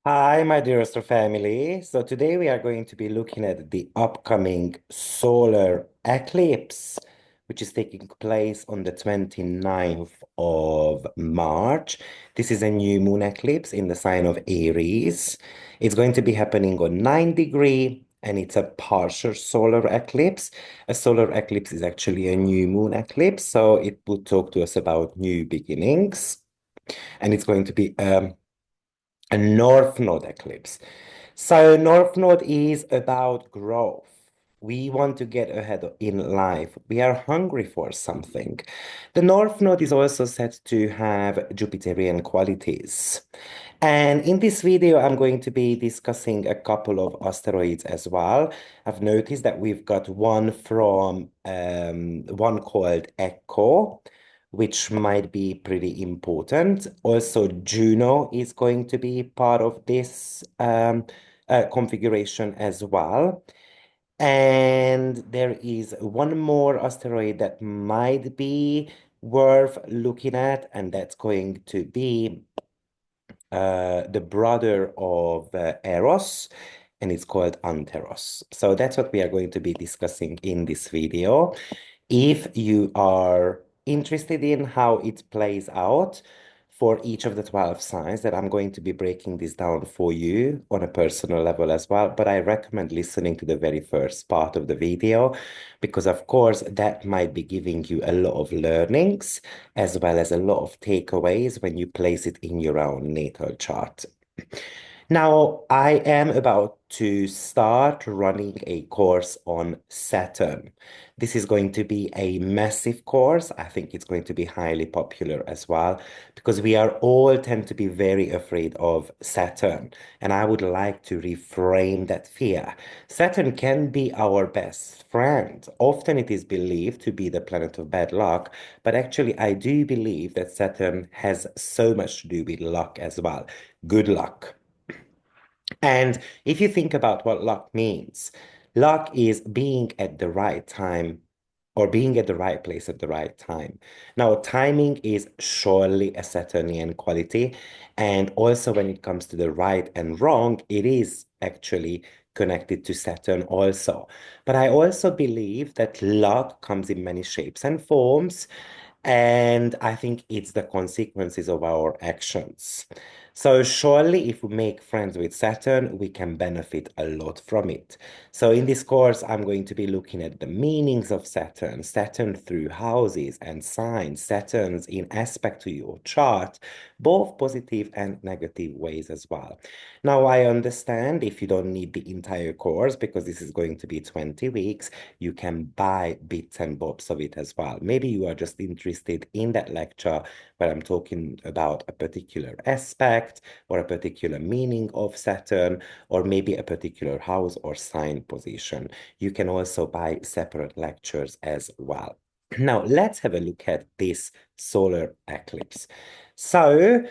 Hi, my dear Astro family. So today we are going to be looking at the upcoming solar eclipse, which is taking place on the 29th of March. This is a new moon eclipse in the sign of Aries. It's going to be happening on 9 degree, and it's a partial solar eclipse. A solar eclipse is actually a new moon eclipse, so it will talk to us about new beginnings. And it's going to be a north node eclipse. So north node is about growth. We want to get ahead in life. We are hungry for something. The north node is also said to have Jupiterian qualities. And in this video, I'm going to be discussing a couple of asteroids as well. I've noticed that we've got one from one called Echo, which might be pretty important. Also, Juno is going to be part of this configuration as well. And there is one more asteroid that might be worth looking at, and that's going to be the brother of Eros, and it's called Anteros. So that's what we are going to be discussing in this video. If you are interested in how it plays out for each of the 12 signs, that I'm going to be breaking this down for you on a personal level as well, but I recommend listening to the very first part of the video because, of course, that might be giving you a lot of learnings as well as a lot of takeaways when you place it in your own natal chart. Now, I am about to start running a course on Saturn. This is going to be a massive course. I think it's going to be highly popular as well because we are all tend to be very afraid of Saturn. And I would like to reframe that fear. Saturn can be our best friend. Often it is believed to be the planet of bad luck, but actually I do believe that Saturn has so much to do with luck as well. Good luck. And if you think about what luck means, luck is being at the right time or being at the right place at the right time. Now, timing is surely a Saturnian quality. And also, when it comes to the right and wrong, it is actually connected to Saturn also. But I also believe that luck comes in many shapes and forms. And I think it's the consequences of our actions. So surely if we make friends with Saturn, we can benefit a lot from it. So in this course, I'm going to be looking at the meanings of Saturn, Saturn through houses and signs, Saturn's in aspect to your chart, both positive and negative ways as well. Now, I understand if you don't need the entire course because this is going to be 20 weeks, you can buy bits and bobs of it as well. Maybe you are just interested in that lecture where I'm talking about a particular aspect or a particular meaning of Saturn, or maybe a particular house or sign position. You can also buy separate lectures as well. Now, let's have a look at this solar eclipse. So,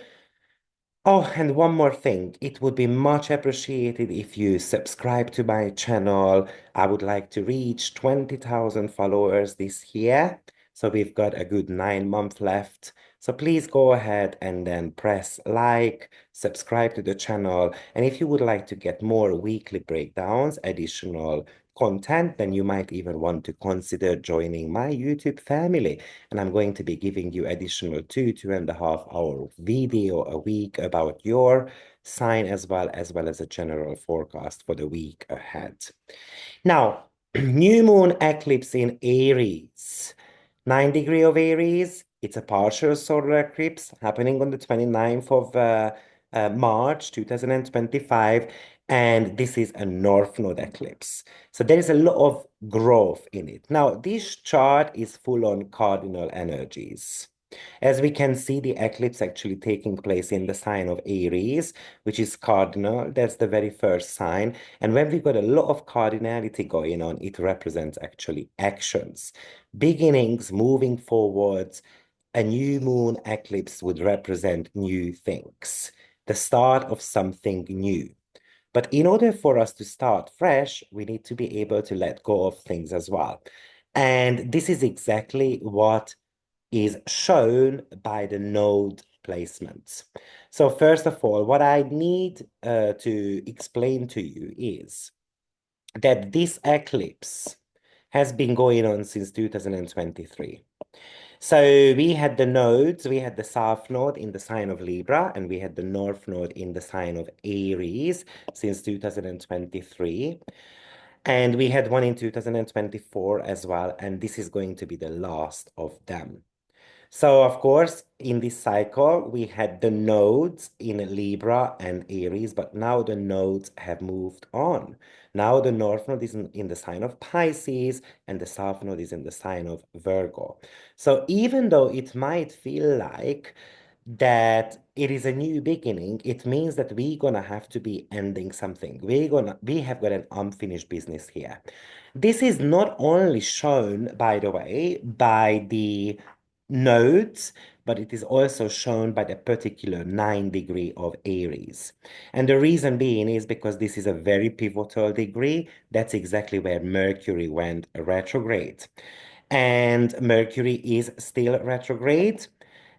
oh, and one more thing. It would be much appreciated if you subscribe to my channel. I would like to reach 20,000 followers this year. So we've got a good 9 months left. So please go ahead and then press like, subscribe to the channel. And if you would like to get more weekly breakdowns, additional content, then you might even want to consider joining my YouTube family. And I'm going to be giving you additional 2.5 hour video a week about your sign as well as a general forecast for the week ahead. Now, new moon eclipse in Aries. 9 degree of Aries. It's a partial solar eclipse happening on the 29th of March 2025. And this is a north node eclipse. So there is a lot of growth in it. Now, this chart is full on cardinal energies. As we can see, the eclipse actually taking place in the sign of Aries, which is cardinal. That's the very first sign. And when we've got a lot of cardinality going on, it represents actually actions, beginnings, moving forwards. A new moon eclipse would represent new things, the start of something new. But in order for us to start fresh, we need to be able to let go of things as well. And this is exactly what is shown by the node placements. So first of all, what I need to explain to you is that this eclipse has been going on since 2023. So we had the nodes, we had the south node in the sign of Libra, and we had the north node in the sign of Aries since 2023. And we had one in 2024 as well, and this is going to be the last of them. So, of course, in this cycle, we had the nodes in Libra and Aries, but now the nodes have moved on. Now the north node is in the sign of Pisces and the south node is in the sign of Virgo. So even though it might feel like that it is a new beginning, it means that we're gonna have to be ending something. We have got an unfinished business here. This is not only shown, by the way, by the nodes, but it is also shown by the particular 9 degree of Aries. And the reason being is because this is a very pivotal degree. That's exactly where Mercury went retrograde. And Mercury is still retrograde.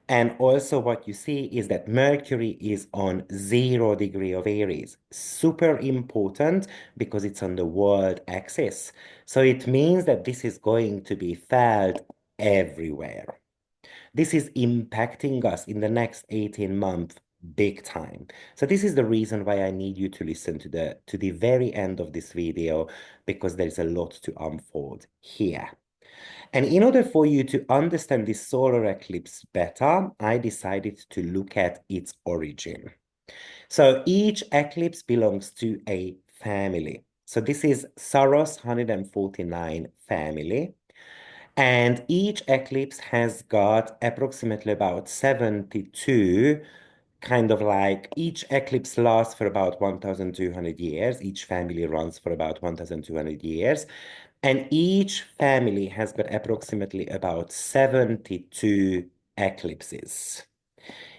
And also what you see is that Mercury is on 0 degree of Aries. Super important because it's on the world axis. So it means that this is going to be felt everywhere. This is impacting us in the next 18 months big time. So this is the reason why I need you to listen to the very end of this video because there's a lot to unfold here. And in order for you to understand this solar eclipse better, I decided to look at its origin. So each eclipse belongs to a family. So this is Saros 149 family. And each eclipse has got approximately about 72, kind of like each eclipse lasts for about 1,200 years. Each family runs for about 1,200 years. And each family has got approximately about 72 eclipses.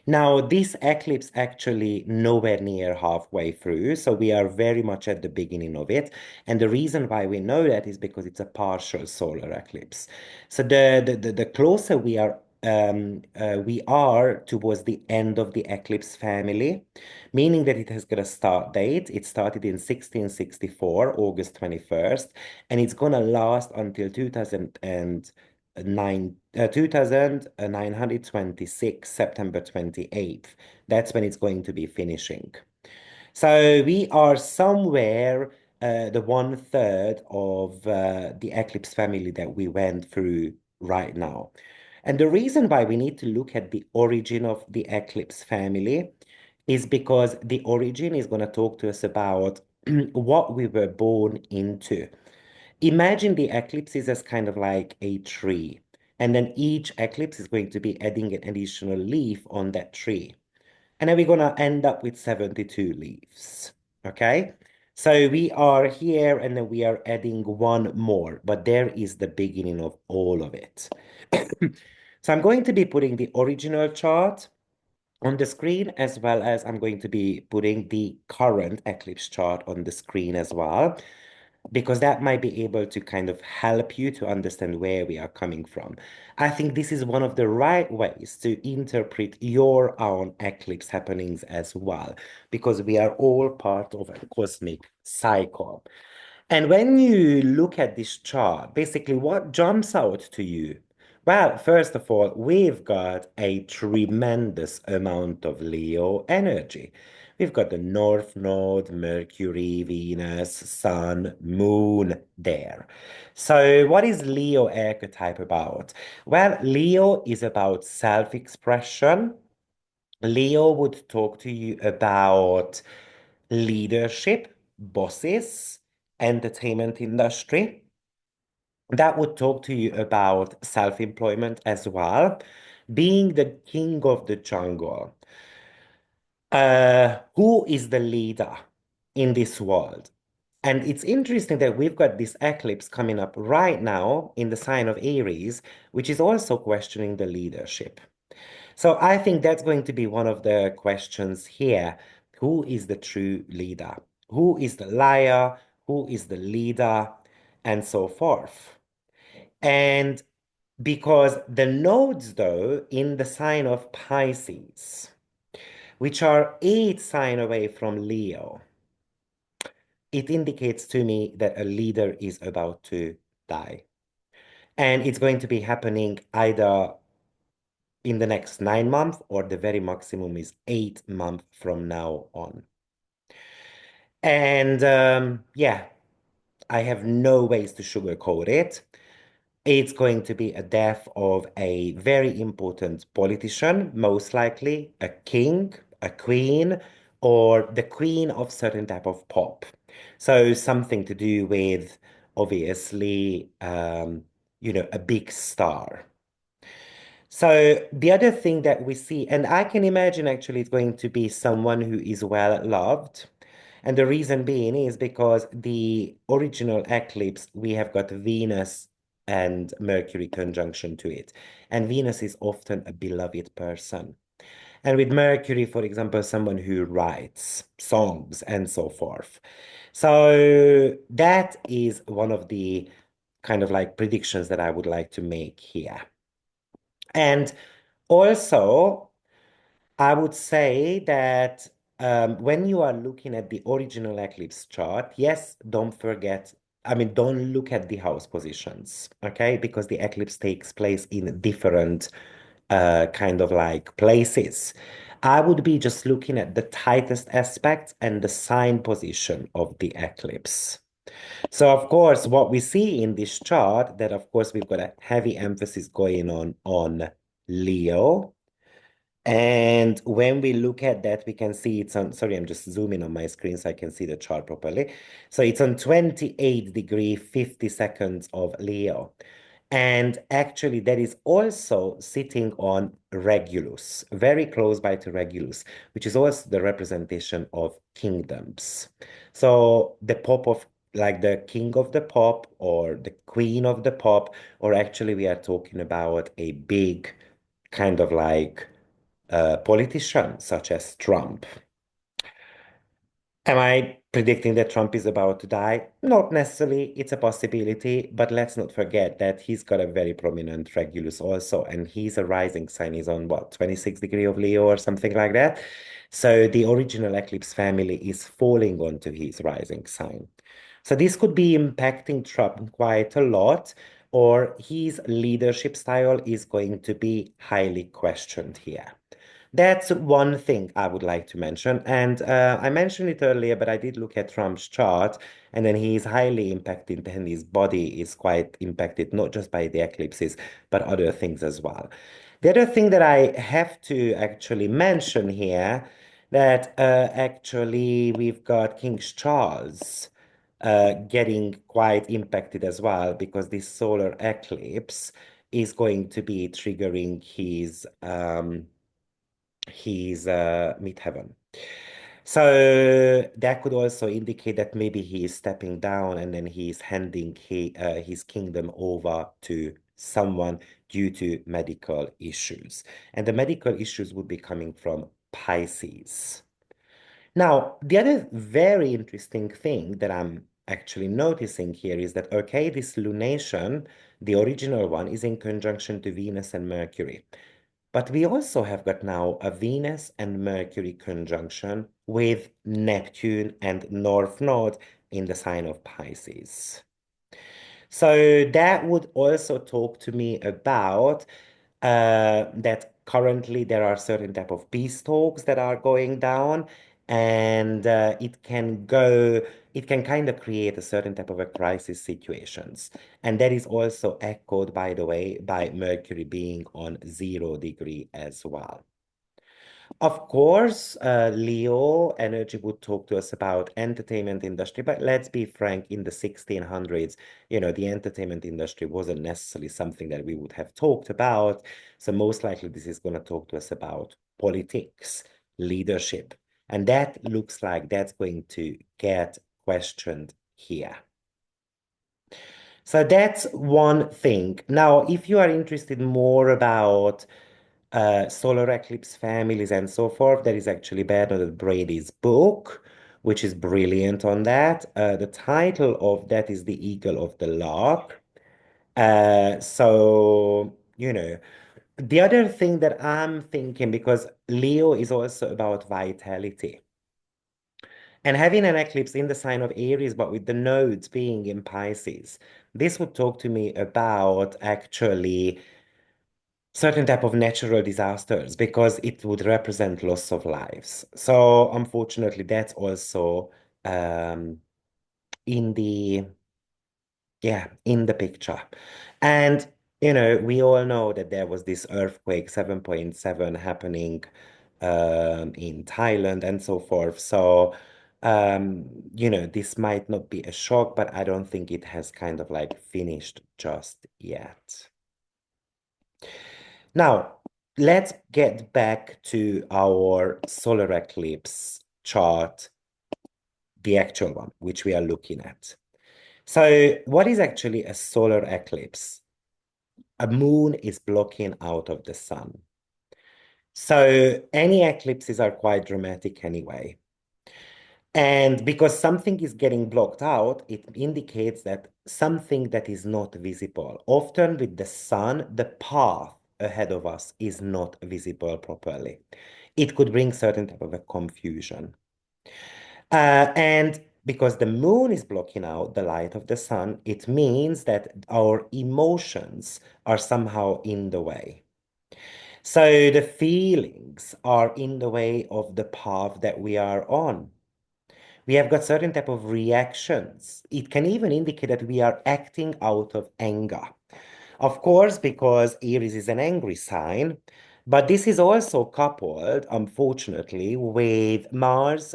Now, this eclipse actually nowhere near halfway through, so we are very much at the beginning of it. And the reason why we know that is because it's a partial solar eclipse. So the closer we are towards the end of the eclipse family, meaning that it has got a start date. It started in 1664, August 21st, and it's gonna last until 2926, September 28th. That's when it's going to be finishing. So we are somewhere the 1/3 of the eclipse family that we went through right now. And the reason why we need to look at the origin of the eclipse family is because the origin is going to talk to us about what we were born into. Imagine the eclipses as kind of like a tree, and then each eclipse is going to be adding an additional leaf on that tree. And then we're going to end up with 72 leaves. Okay? So we are here and then we are adding one more, but there is the beginning of all of it. So I'm going to be putting the original chart on the screen as well as I'm going to be putting the current eclipse chart on the screen as well because that might be able to kind of help you to understand where we are coming from. I think this is one of the right ways to interpret your own eclipse happenings as well, because we are all part of a cosmic cycle. And when you look at this chart, basically what jumps out to you? Well, first of all, we've got a tremendous amount of Leo energy. We've got the North Node, Mercury, Venus, Sun, Moon there. So what is Leo archetype about? Well, Leo is about self-expression. Leo would talk to you about leadership, bosses, entertainment industry. That would talk to you about self-employment as well, being the king of the jungle. Who is the leader in this world? And it's interesting that we've got this eclipse coming up right now in the sign of Aries, which is also questioning the leadership. So I think that's going to be one of the questions here. Who is the true leader? Who is the liar? Who is the leader? And so forth. And Because the nodes, though, in the sign of Pisces, which are 8 sign away from Leo, it indicates to me that a leader is about to die. And it's going to be happening either in the next 9 months or the very maximum is 8 months from now on. And yeah, I have no ways to sugarcoat it. It's going to be a death of a very important politician, most likely a king, a queen, or the queen of certain type of pop. So something to do with, obviously, a big star. So the other thing that we see, and I can imagine actually it's going to be someone who is well loved. And the reason being is because the original eclipse, we have got Venus and Mercury conjunction to it. And Venus is often a beloved person. And with Mercury, for example, someone who writes songs and so forth. So that is one of the kind of like predictions that I would like to make here. And also, I would say that when you are looking at the original eclipse chart, yes, don't forget, I mean, don't look at the house positions, okay? Because the eclipse takes place in different kind of like places. I would be just looking at the tightest aspects and the sign position of the eclipse. So, of course, what we see in this chart, that of course we've got a heavy emphasis going on Leo. And when we look at that, we can see it's on, sorry, I'm just zooming on my screen so I can see the chart properly. So it's on 28 degree, 50 seconds of Leo. And actually that is also sitting on Regulus, very close by to Regulus, which is also the representation of kingdoms. So the Pope of, like the king of the pop or the queen of the pop, or actually we are talking about a big kind of like politician such as Trump. Am I predicting that Trump is about to die? Not necessarily. It's a possibility, but let's not forget that he's got a very prominent Regulus also, and he's a rising sign. He's on what, 26 degree of Leo or something like that. So the original eclipse family is falling onto his rising sign. So this could be impacting Trump quite a lot, or his leadership style is going to be highly questioned here. That's one thing I would like to mention. And I mentioned it earlier, but I did look at Trump's chart, and then he is highly impacted, and his body is quite impacted, not just by the eclipses, but other things as well. The other thing that I have to actually mention here, that actually we've got King Charles getting quite impacted as well, because this solar eclipse is going to be triggering his midheaven. So that could also indicate that maybe he is stepping down and then he is handing his kingdom over to someone due to medical issues. And the medical issues would be coming from Pisces. Now, the other very interesting thing that I'm actually noticing here is that, okay, this lunation, the original one, is in conjunction to Venus and Mercury. But we also have got now a Venus and Mercury conjunction with Neptune and North Node in the sign of Pisces. So that would also talk to me about that currently there are certain type of peace talks that are going down, and it can kind of create a certain type of a crisis situations. And that is also echoed, by the way, by Mercury being on 0 degree as well. Of course, Leo energy would talk to us about entertainment industry, but let's be frank, in the 1600s, the entertainment industry wasn't necessarily something that we would have talked about. So most likely this is going to talk to us about politics, leadership, and that looks like that's going to get questioned here. So that's one thing. Now, if you are interested more about solar eclipse families and so forth, there is actually Bernard Brady's book, which is brilliant on that. The title of that is The Eagle of the Lark. The other thing that I'm thinking, because Leo is also about vitality, and having an eclipse in the sign of Aries, but with the nodes being in Pisces, this would talk to me about actually certain type of natural disasters because it would represent loss of lives. So unfortunately, that's also um, in the in the picture. And we all know that there was this earthquake 7.7 happening in Thailand and so forth. So this might not be a shock, but I don't think it has kind of like finished just yet. Now, let's get back to our solar eclipse chart, the actual one, which we are looking at. So, what is actually a solar eclipse? A moon is blocking out of the sun. So, any eclipses are quite dramatic anyway. And because something is getting blocked out, it indicates that something that is not visible. Often with the sun, the path ahead of us is not visible properly. It could bring certain type of a confusion. And because the moon is blocking out the light of the sun, it means that our emotions are somehow in the way. So the feelings are in the way of the path that we are on. We have got certain type of reactions. It can even indicate that we are acting out of anger. Of course, because Aries is an angry sign, but this is also coupled, unfortunately, with Mars,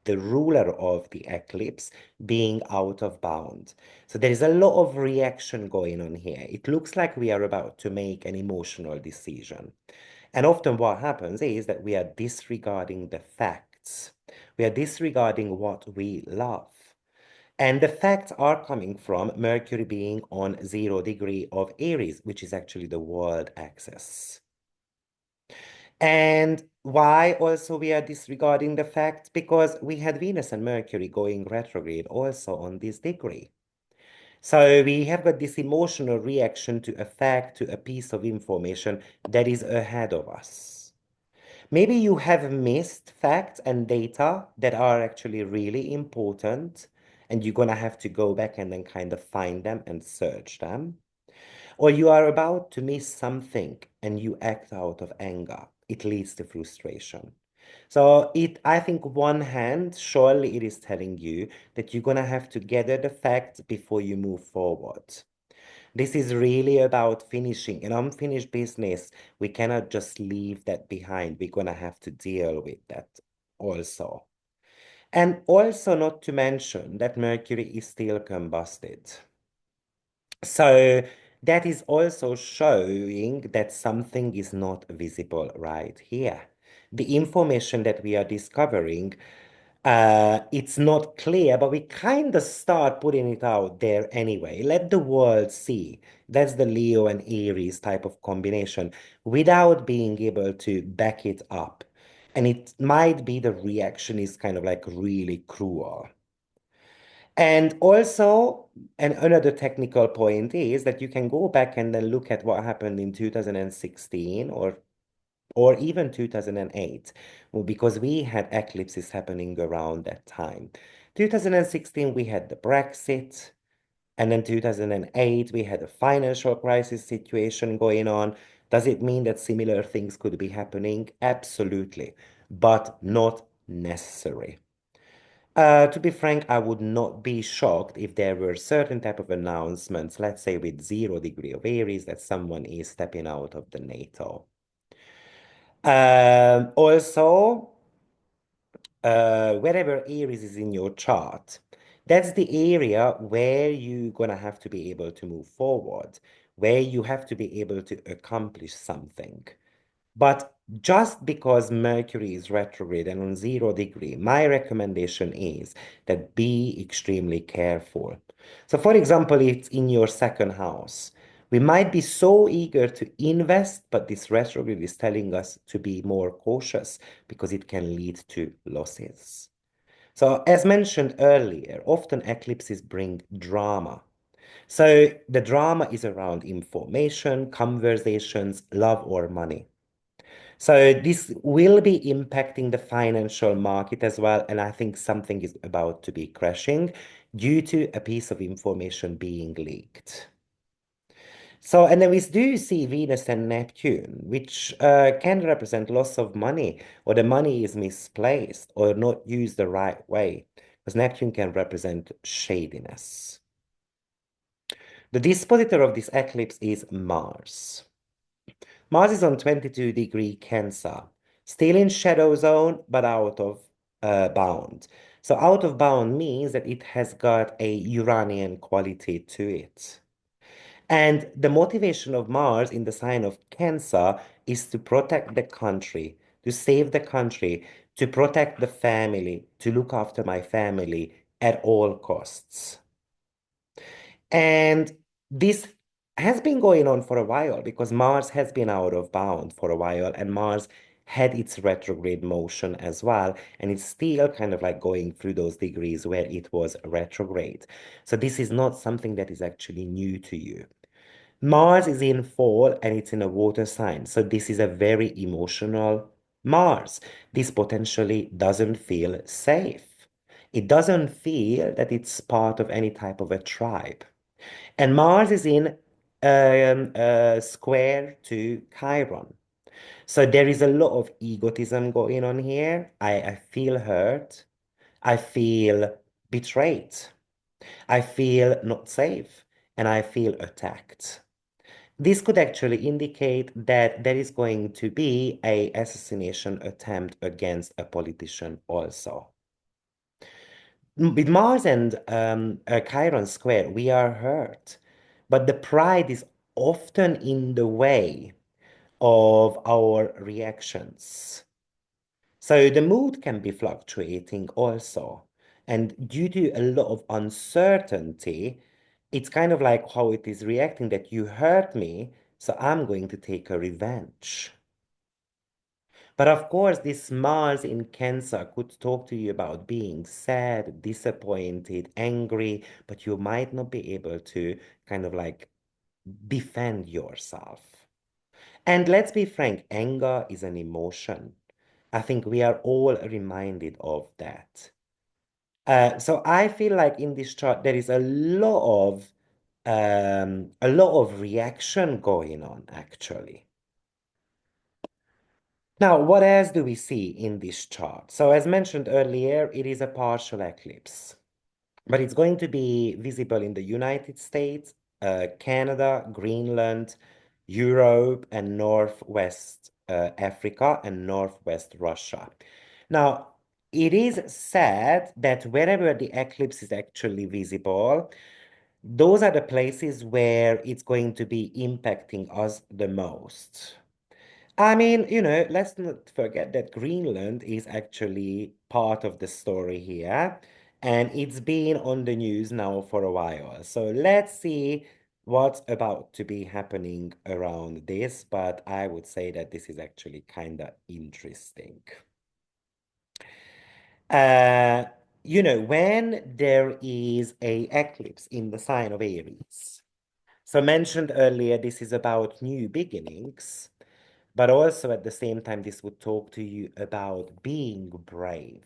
the ruler of the eclipse, being out of bound. So there is a lot of reaction going on here. It looks like we are about to make an emotional decision. And often what happens is that we are disregarding the facts. We are disregarding what we love. And the facts are coming from Mercury being on 0 degree of Aries, which is actually the world axis. And why also we are disregarding the facts? Because we had Venus and Mercury going retrograde also on this degree. So we have got this emotional reaction to a fact, to a piece of information that is ahead of us. Maybe you have missed facts and data that are actually really important, and you're gonna have to go back and then kind of find them and search them. Or you are about to miss something and you act out of anger. It leads to frustration. So I think one hand, surely it is telling you that you're gonna have to gather the facts before you move forward. This is really about finishing an unfinished business. We cannot just leave that behind. We're going to have to deal with that also. And also, not to mention that Mercury is still combusted. So that is also showing that something is not visible right here. The information that we are discovering, it's not clear, but we kind of start putting it out there anyway. Let the world see. That's the Leo and Aries type of combination without being able to back it up. And it might be the reaction is kind of like really cruel. And also, and another technical point is that you can go back and then look at what happened in 2016 or even 2008, well, because we had eclipses happening around that time. 2016, we had the Brexit, and then 2008, we had a financial crisis situation going on. Does it mean that similar things could be happening? Absolutely, but not necessary. To be frank, I would not be shocked if there were certain type of announcements, let's say with 0 degree of Aries, that someone is stepping out of the NATO. Also, wherever Aries is in your chart, that's the area where you're gonna have to be able to move forward, where you have to be able to accomplish something. But just because Mercury is retrograde and on 0 degree, my recommendation is that be extremely careful. So, for example, it's in your second house. We might be so eager to invest, but this retrograde is telling us to be more cautious because it can lead to losses. So, as mentioned earlier, often eclipses bring drama. So the drama is around information, conversations, love, or money. So this will be impacting the financial market as well, and I think something is about to be crashing due to a piece of information being leaked. So, and then we do see Venus and Neptune, which can represent loss of money, or the money is misplaced or not used the right way, because Neptune can represent shadiness. The dispositor of this eclipse is Mars. Mars is on 22-degree Cancer, still in shadow zone, but out of bound. So out of bound means that it has got a Uranian quality to it. And the motivation of Mars in the sign of Cancer is to protect the country, to save the country, to protect the family, to look after my family at all costs. And this has been going on for a while because Mars has been out of bound for a while, and Mars had its retrograde motion as well, and it's still kind of like going through those degrees where it was retrograde. So this is not something that is actually new to you. Mars is in fall and it's in a water sign. So this is a very emotional Mars. This potentially doesn't feel safe. It doesn't feel that it's part of any type of a tribe. And Mars is in square to Chiron. So there is a lot of egotism going on here. I feel hurt. I feel betrayed. I feel not safe. And I feel attacked. This could actually indicate that there is going to be a assassination attempt against a politician also. With Mars and Chiron square, we are hurt, but the pride is often in the way of our reactions. So the mood can be fluctuating also. And due to a lot of uncertainty, it's kind of like how it is reacting that you hurt me, so I'm going to take a revenge. But of course, this Mars in Cancer could talk to you about being sad, disappointed, angry, but you might not be able to kind of like defend yourself. And let's be frank, anger is an emotion. I think we are all reminded of that. So I feel like in this chart there is a lot of reaction going on actually. Now, what else do we see in this chart? So as mentioned earlier, it is a partial eclipse, but it's going to be visible in the United States, Canada, Greenland, Europe, and Northwest Africa and Northwest Russia. Now, it is said that wherever the eclipse is actually visible, those are the places where it's going to be impacting us the most. I mean, let's not forget that Greenland is actually part of the story here, and it's been on the news now for a while. So let's see what's about to be happening around this, but I would say that this is actually kind of interesting. Uh, when there is a eclipse in the sign of Aries, so mentioned earlier, this is about new beginnings. But also at the same time, this would talk to you about being brave,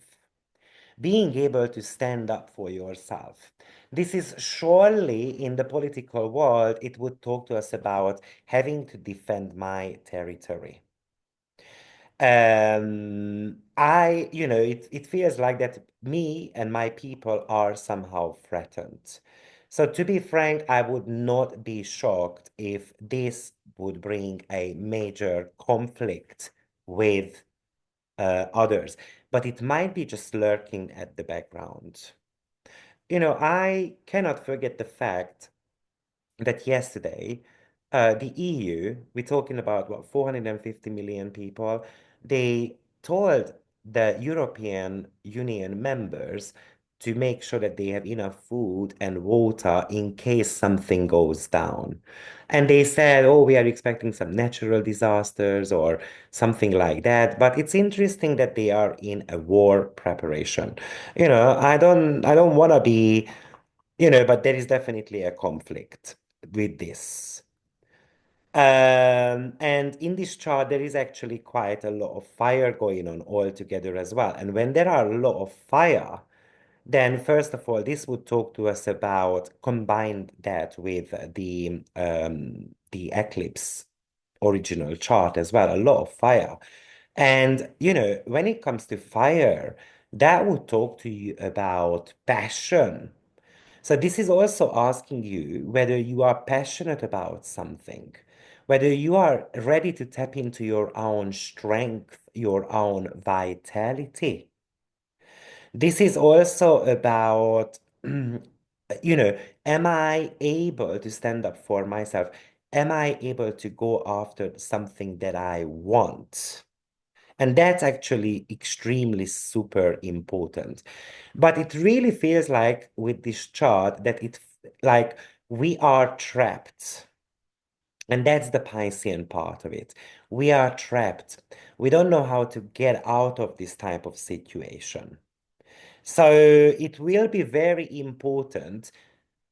being able to stand up for yourself. This is surely in the political world, it would talk to us about having to defend my territory. It feels like that me and my people are somehow threatened. So to be frank, I would not be shocked if this would bring a major conflict with others, but it might be just lurking at the background. I cannot forget the fact that yesterday, the EU, we're talking about what, 450 million people, they told the European Union members to make sure that they have enough food and water in case something goes down. And they said, oh, we are expecting some natural disasters or something like that. But it's interesting that they are in a war preparation. I don't want to be but there is definitely a conflict with this. And in this chart, there is actually quite a lot of fire going on all together as well. And when there are a lot of fire, then first of all, this would talk to us about combine that with the eclipse original chart as well, a lot of fire. And when it comes to fire, that would talk to you about passion. So this is also asking you whether you are passionate about something, whether you are ready to tap into your own strength, your own vitality. This is also about, am I able to stand up for myself? Am I able to go after something that I want? And that's actually extremely super important. But it really feels like with this chart that like we are trapped. And that's the Piscean part of it. We are trapped. We don't know how to get out of this type of situation. So it will be very important,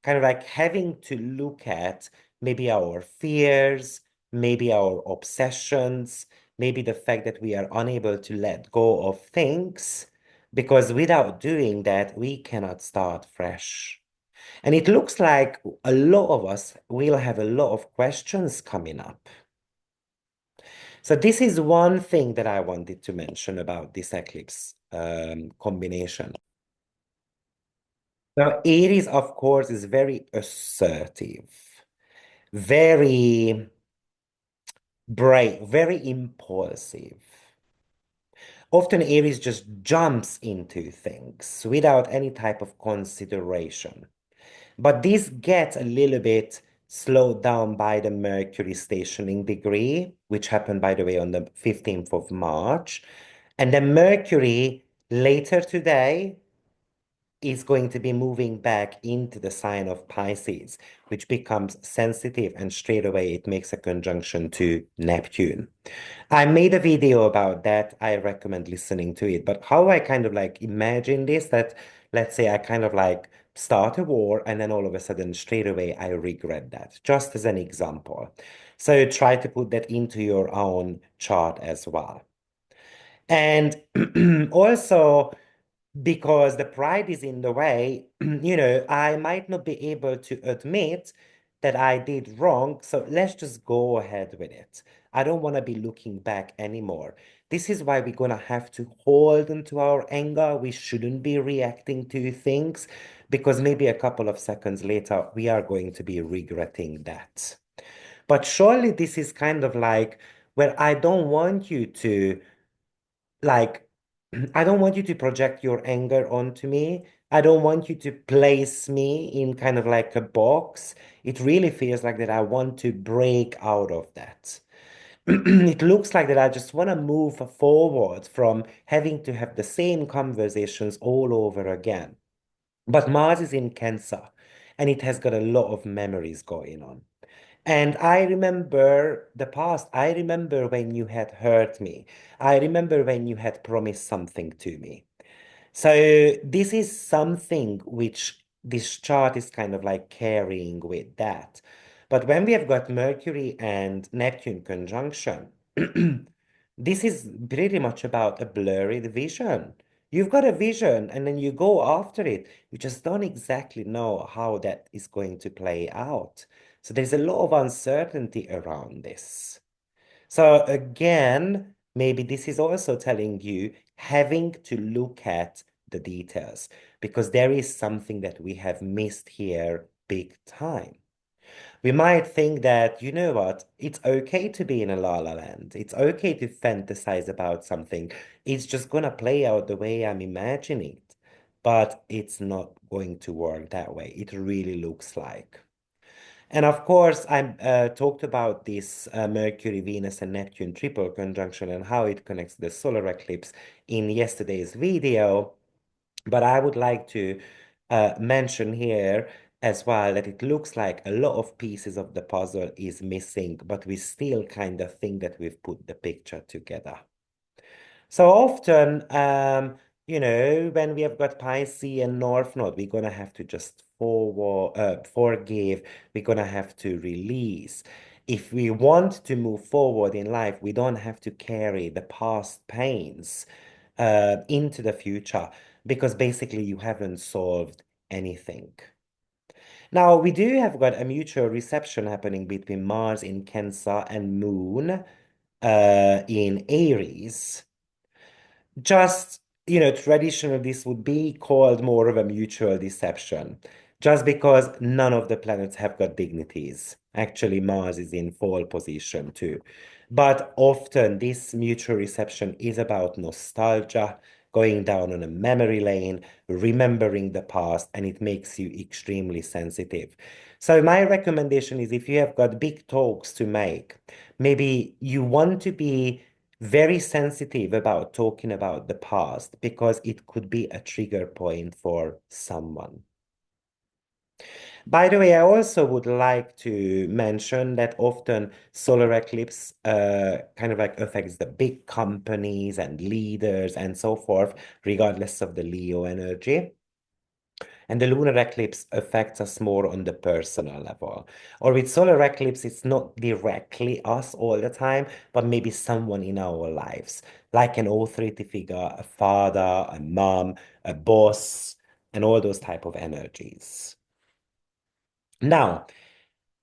kind of like having to look at maybe our fears, maybe our obsessions, maybe the fact that we are unable to let go of things, because without doing that, we cannot start fresh. And it looks like a lot of us will have a lot of questions coming up. So this is one thing that I wanted to mention about this eclipse combination. Now, Aries, of course, is very assertive, very brave, very impulsive. Often Aries just jumps into things without any type of consideration. But this gets a little bit slowed down by the Mercury stationing degree, which happened, by the way, on the 15th of March. And then Mercury later today is going to be moving back into the sign of Pisces, which becomes sensitive, and straight away it makes a conjunction to Neptune. I made a video about that. I recommend listening to it. But how I kind of like imagine this, that let's say I kind of like start a war and then all of a sudden straight away I regret that, just as an example. So try to put that into your own chart as well. And also, because the pride is in the way, I might not be able to admit that I did wrong. So let's just go ahead with it. I don't want to be looking back anymore. This is why we're going to have to hold onto our anger. We shouldn't be reacting to things because maybe a couple of seconds later, we are going to be regretting that. But surely this is kind of like where I don't want you to like, I don't want you to project your anger onto me. I don't want you to place me in kind of like a box. It really feels like that I want to break out of that. It looks like that I just want to move forward from having to have the same conversations all over again. But Mars is in Cancer and it has got a lot of memories going on. And I remember the past. I remember when you had hurt me. I remember when you had promised something to me. So this is something which this chart is kind of like carrying with that. But when we have got Mercury and Neptune conjunction, this is pretty much about a blurred vision. You've got a vision and then you go after it. You just don't exactly know how that is going to play out. So there's a lot of uncertainty around this. So again, maybe this is also telling you having to look at the details because there is something that we have missed here big time. We might think that, you know what, it's okay to be in a la la land. It's okay to fantasize about something. It's just gonna play out the way I'm imagining it. But it's not going to work that way. It really looks like. And of course, I talked about this Mercury, Venus, and Neptune triple conjunction and how it connects to the solar eclipse in yesterday's video. But I would like to mention here as well that it looks like a lot of pieces of the puzzle is missing, but we still kind of think that we've put the picture together. So often, when we have got Pisces and North Node, we're going to have to just forgive, we're gonna have to release. If we want to move forward in life, we don't have to carry the past pains into the future because basically you haven't solved anything. Now, we do have got a mutual reception happening between Mars in Cancer and Moon in Aries. Just, traditionally, this would be called more of a mutual deception, just because none of the planets have got dignities. Actually, Mars is in fall position too. But often, this mutual reception is about nostalgia, going down on a memory lane, remembering the past, and it makes you extremely sensitive. So, my recommendation is if you have got big talks to make, maybe you want to be very sensitive about talking about the past because it could be a trigger point for someone. By the way, I also would like to mention that often solar eclipse kind of like affects the big companies and leaders and so forth, regardless of the Leo energy. And the lunar eclipse affects us more on the personal level. Or with solar eclipse, it's not directly us all the time, but maybe someone in our lives, like an authority figure, a father, a mom, a boss, and all those type of energies. Now,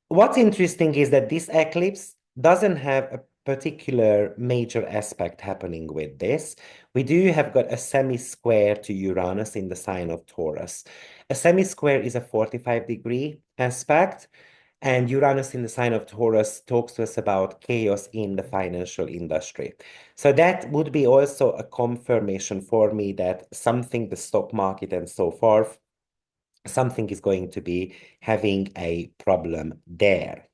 what's interesting is that this eclipse doesn't have a particular major aspect happening with this. We do have got a semi-square to Uranus in the sign of Taurus. A semi-square is a 45-degree aspect, and Uranus in the sign of Taurus talks to us about chaos in the financial industry. So that would be also a confirmation for me that something, the stock market and so forth, something is going to be having a problem there.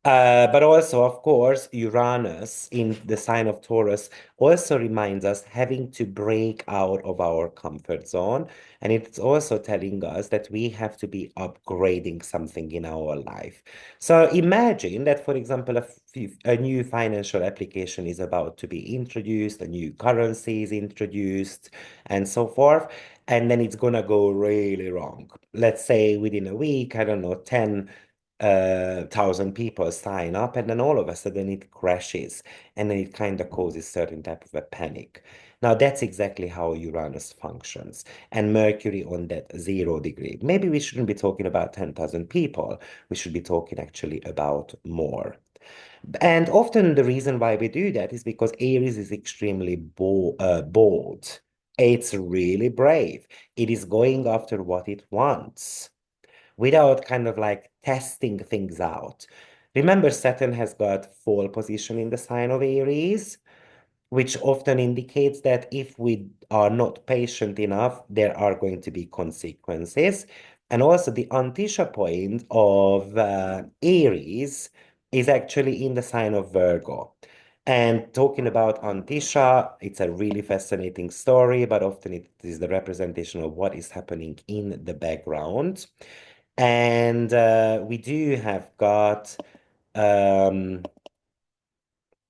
But also, of course, Uranus in the sign of Taurus also reminds us having to break out of our comfort zone. And it's also telling us that we have to be upgrading something in our life. So imagine that, for example, a new financial application is about to be introduced, a new currency is introduced, and so forth. And then it's gonna go really wrong. Let's say within a week, I don't know, 10,000 people sign up, and then all of a sudden it crashes, and then it kind of causes certain type of a panic. Now that's exactly how Uranus functions, and Mercury on that 0 degree. Maybe we shouldn't be talking about 10,000 people. We should be talking actually about more. And often the reason why we do that is because Aries is extremely bold. It's really brave. It is going after what it wants without kind of like testing things out. Remember, Saturn has got fall position in the sign of Aries, which often indicates that if we are not patient enough, there are going to be consequences. And also, the Antisha point of Aries is actually in the sign of Virgo. And talking about Antisha, it's a really fascinating story, but often it is the representation of what is happening in the background. And we do have got the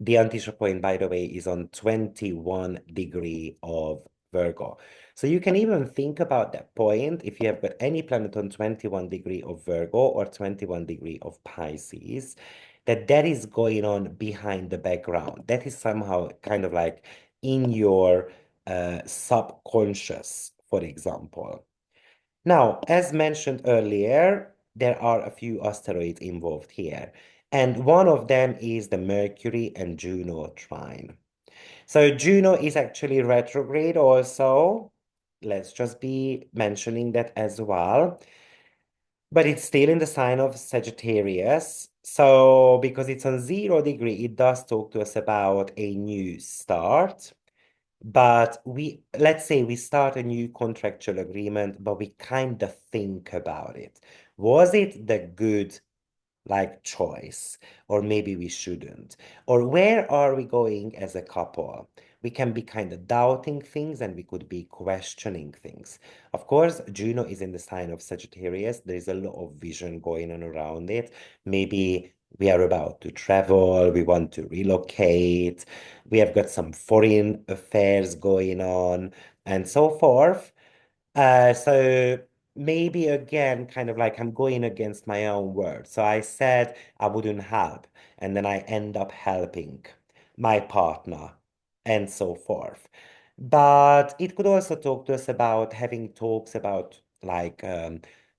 Antisha point, by the way, is on 21 degree of Virgo. So you can even think about that point if you have got any planet on 21 degree of Virgo or 21 degree of Pisces, that is going on behind the background. That is somehow kind of like in your subconscious, for example. Now, as mentioned earlier, there are a few asteroids involved here, and one of them is the Mercury and Juno trine. So Juno is actually retrograde also. Let's just be mentioning that as well. But it's still in the sign of Sagittarius. So because it's on 0 degree, it does talk to us about a new start. But let's say we start a new contractual agreement, but we kind of think about it. Was it the good like choice, or maybe we shouldn't? Or where are we going as a couple? We can be kind of doubting things and we could be questioning things. Of course, Juno is in the sign of Sagittarius. There is a lot of vision going on around it. Maybe we are about to travel, we want to relocate, we have got some foreign affairs going on, and so forth. So maybe again, kind of like I'm going against my own word. So I said I wouldn't help, and then I end up helping my partner and so forth. But it could also talk to us about having talks about like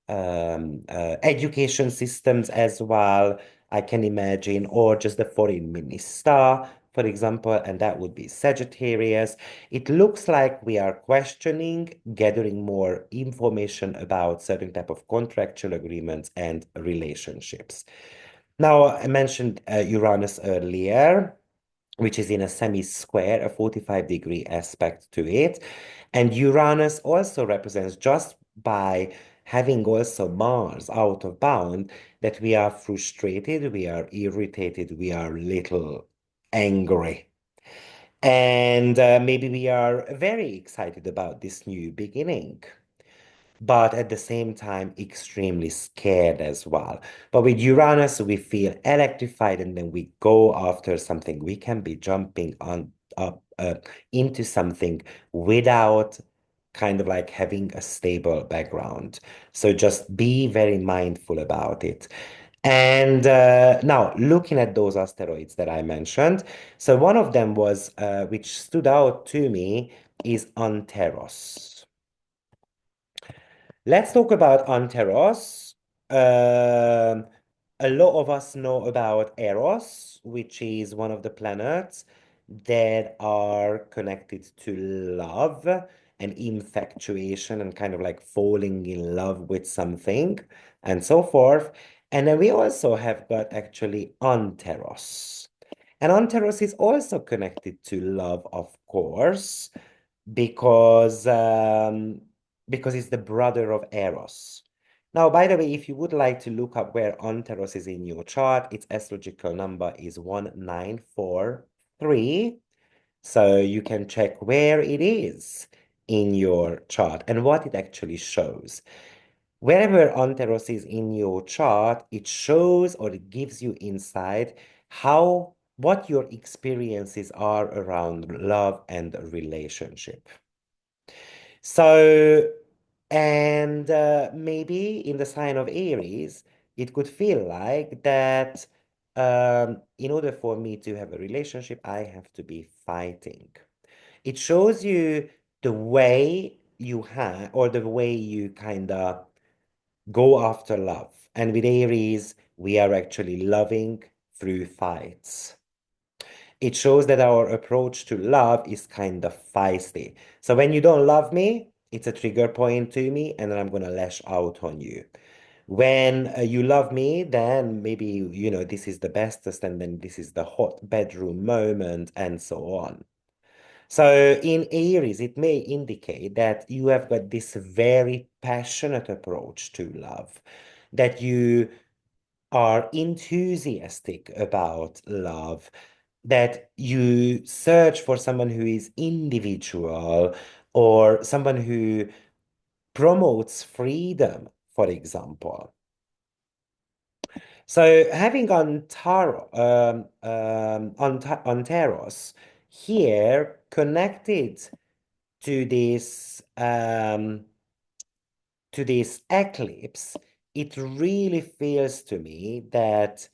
education systems as well, I can imagine, or just the foreign minister, for example, and that would be Sagittarius. It looks like we are questioning, gathering more information about certain type of contractual agreements and relationships. Now, I mentioned Uranus earlier, which is in a semi-square, a 45-degree aspect to it. And Uranus also represents, just by having also Mars out of bound, that we are frustrated, we are irritated, we are little angry. And maybe we are very excited about this new beginning, but at the same time, extremely scared as well. But with Uranus, we feel electrified and then we go after something. We can be jumping on up into something without kind of like having a stable background. So just be very mindful about it. And now looking at those asteroids that I mentioned, so one of them was, which stood out to me, is Anteros. Let's talk about Anteros. Um, a lot of us know about Eros, which is one of the planets that are connected to love and infatuation and kind of like falling in love with something and so forth. And then we also have got actually Anteros. And Anteros is also connected to love, of course, because because he's the brother of Eros. Now, by the way, if you would like to look up where Anteros is in your chart, its astrological number is 1943. So you can check where it is in your chart and what it actually shows. Wherever Anteros is in your chart, it shows or it gives you insight how what your experiences are around love and relationship. So, and maybe in the sign of Aries, it could feel like that in order for me to have a relationship, I have to be fighting. It shows you the way you have, or the way you kind of go after love. And with Aries, we are actually loving through fights. It shows that our approach to love is kind of feisty. So when you don't love me, it's a trigger point to me, and then I'm going to lash out on you. When you love me, then maybe, this is the bestest, and then this is the hot bedroom moment, and so on. So in Aries, it may indicate that you have got this very passionate approach to love, that you are enthusiastic about love, that you search for someone who is individual or someone who promotes freedom, for example. So having on Taros here connected to this eclipse, it really feels to me that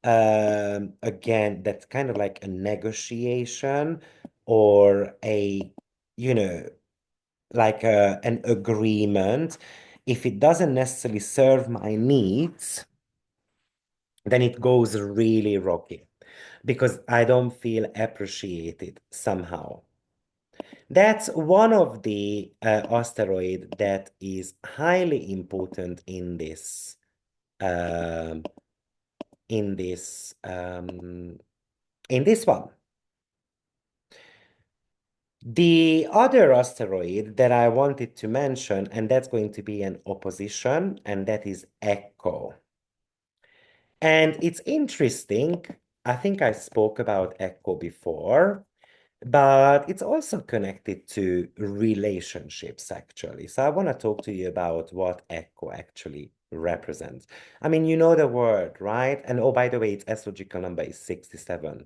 again, that's kind of like a negotiation or you know, like an agreement. If it doesn't necessarily serve my needs, then it goes really rocky because I don't feel appreciated somehow. That's one of the asteroid that is highly important um, in this um, in this one. The other asteroid that I wanted to mention, and that's going to be an opposition, and that is Echo. And it's interesting. I think I spoke about Echo before, but it's also connected to relationships, actually. So I want to talk to you about what Echo actually represents. I mean, you know the word, right? And oh, by the way, its astrological number is 67.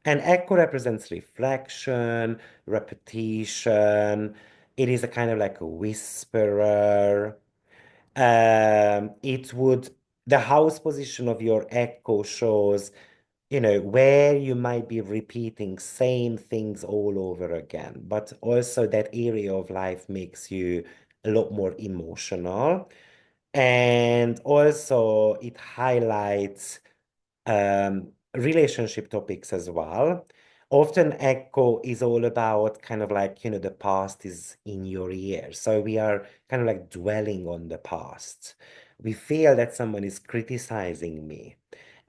And echo represents reflection, repetition. It is a kind of like a whisperer. It would, the house position of your echo shows, where you might be repeating same things all over again, but also that area of life makes you a lot more emotional. And also it highlights relationship topics as well. Often echo is all about kind of like, the past is in your ear. So we are kind of like dwelling on the past. We feel that someone is criticizing me.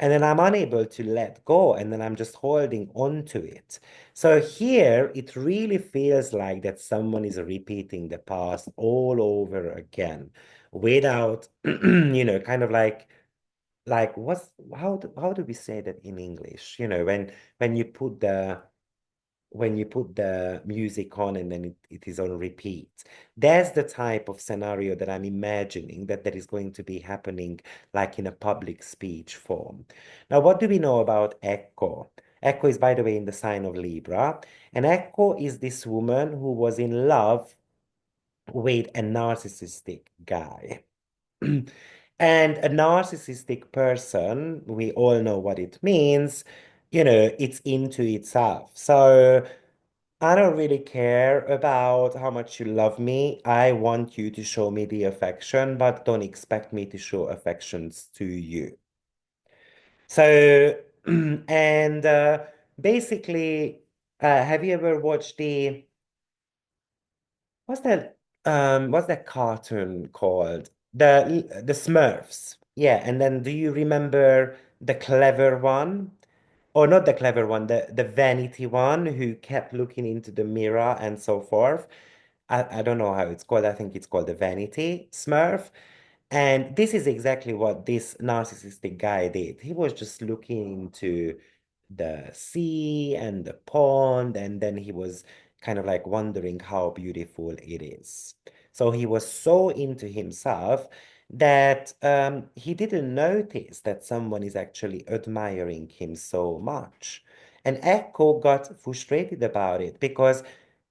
And then I'm unable to let go, and then I'm just holding on to it. So here, it really feels like that someone is repeating the past all over again without, kind of like what's how do we say that in English? When you put the music on and then it is on repeat. That's the type of scenario that I'm imagining that is going to be happening like in a public speech form. Now, what do we know about Echo? Echo is, by the way, in the sign of Libra, and Echo is this woman who was in love with a narcissistic guy. And a narcissistic person, we all know what it means, it's into itself. So I don't really care about how much you love me. I want you to show me the affection, but don't expect me to show affections to you. So, and basically, have you ever watched what's that cartoon called? The Smurfs. Yeah, and then do you remember the clever one? Or not the clever one, the vanity one who kept looking into the mirror and so forth. I don't know how it's called. I think it's called the vanity Smurf. And this is exactly what this narcissistic guy did. He was just looking into the sea and the pond, and then he was kind of like wondering how beautiful it is. So he was so into himself that he didn't notice that someone is actually admiring him so much. And Echo got frustrated about it because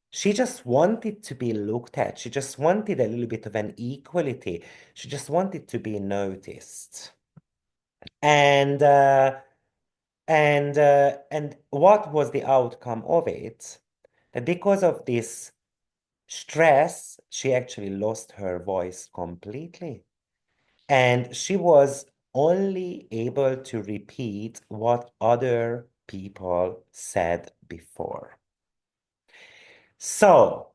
she just wanted to be looked at. She just wanted a little bit of an equality. She just wanted to be noticed. And and what was the outcome of it? That because of this stress, she actually lost her voice completely. And she was only able to repeat what other people said before. So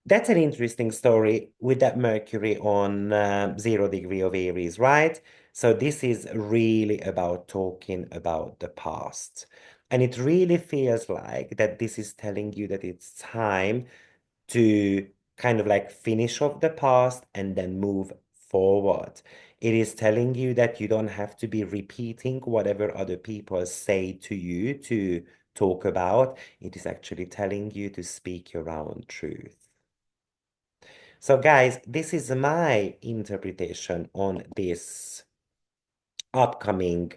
that's an interesting story with that Mercury on 0 degree of Aries, right? So this is really about talking about the past. And it really feels like that this is telling you that it's time to kind of like finish off the past and then move forward. It is telling you that you don't have to be repeating whatever other people say to you to talk about. It is actually telling you to speak your own truth. So, guys, this is my interpretation on this upcoming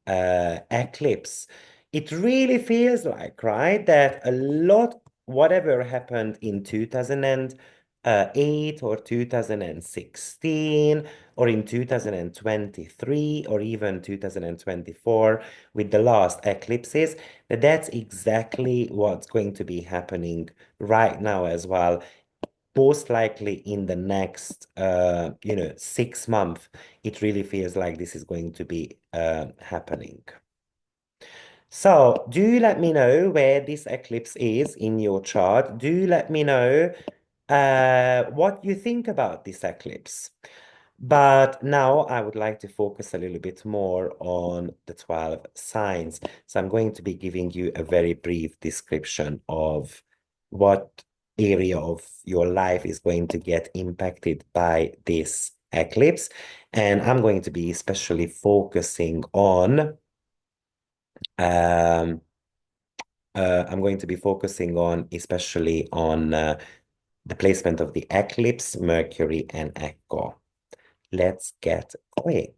eclipse. It really feels like, right, that a lot, whatever happened in 2008 or 2016 or in 2023 or even 2024 with the last eclipses, that's exactly what's going to be happening right now as well, most likely in the next 6 months. It really feels like this is going to be happening. So do let me know where this eclipse is in your chart. Do let me know what you think about this eclipse. But now I would like to focus a little bit more on the 12 signs. So I'm going to be giving you a very brief description of what area of your life is going to get impacted by this eclipse. And I'm going to be especially um, I'm going to be focusing on especially on the placement of the eclipse, Mercury, and Echo. Let's get going.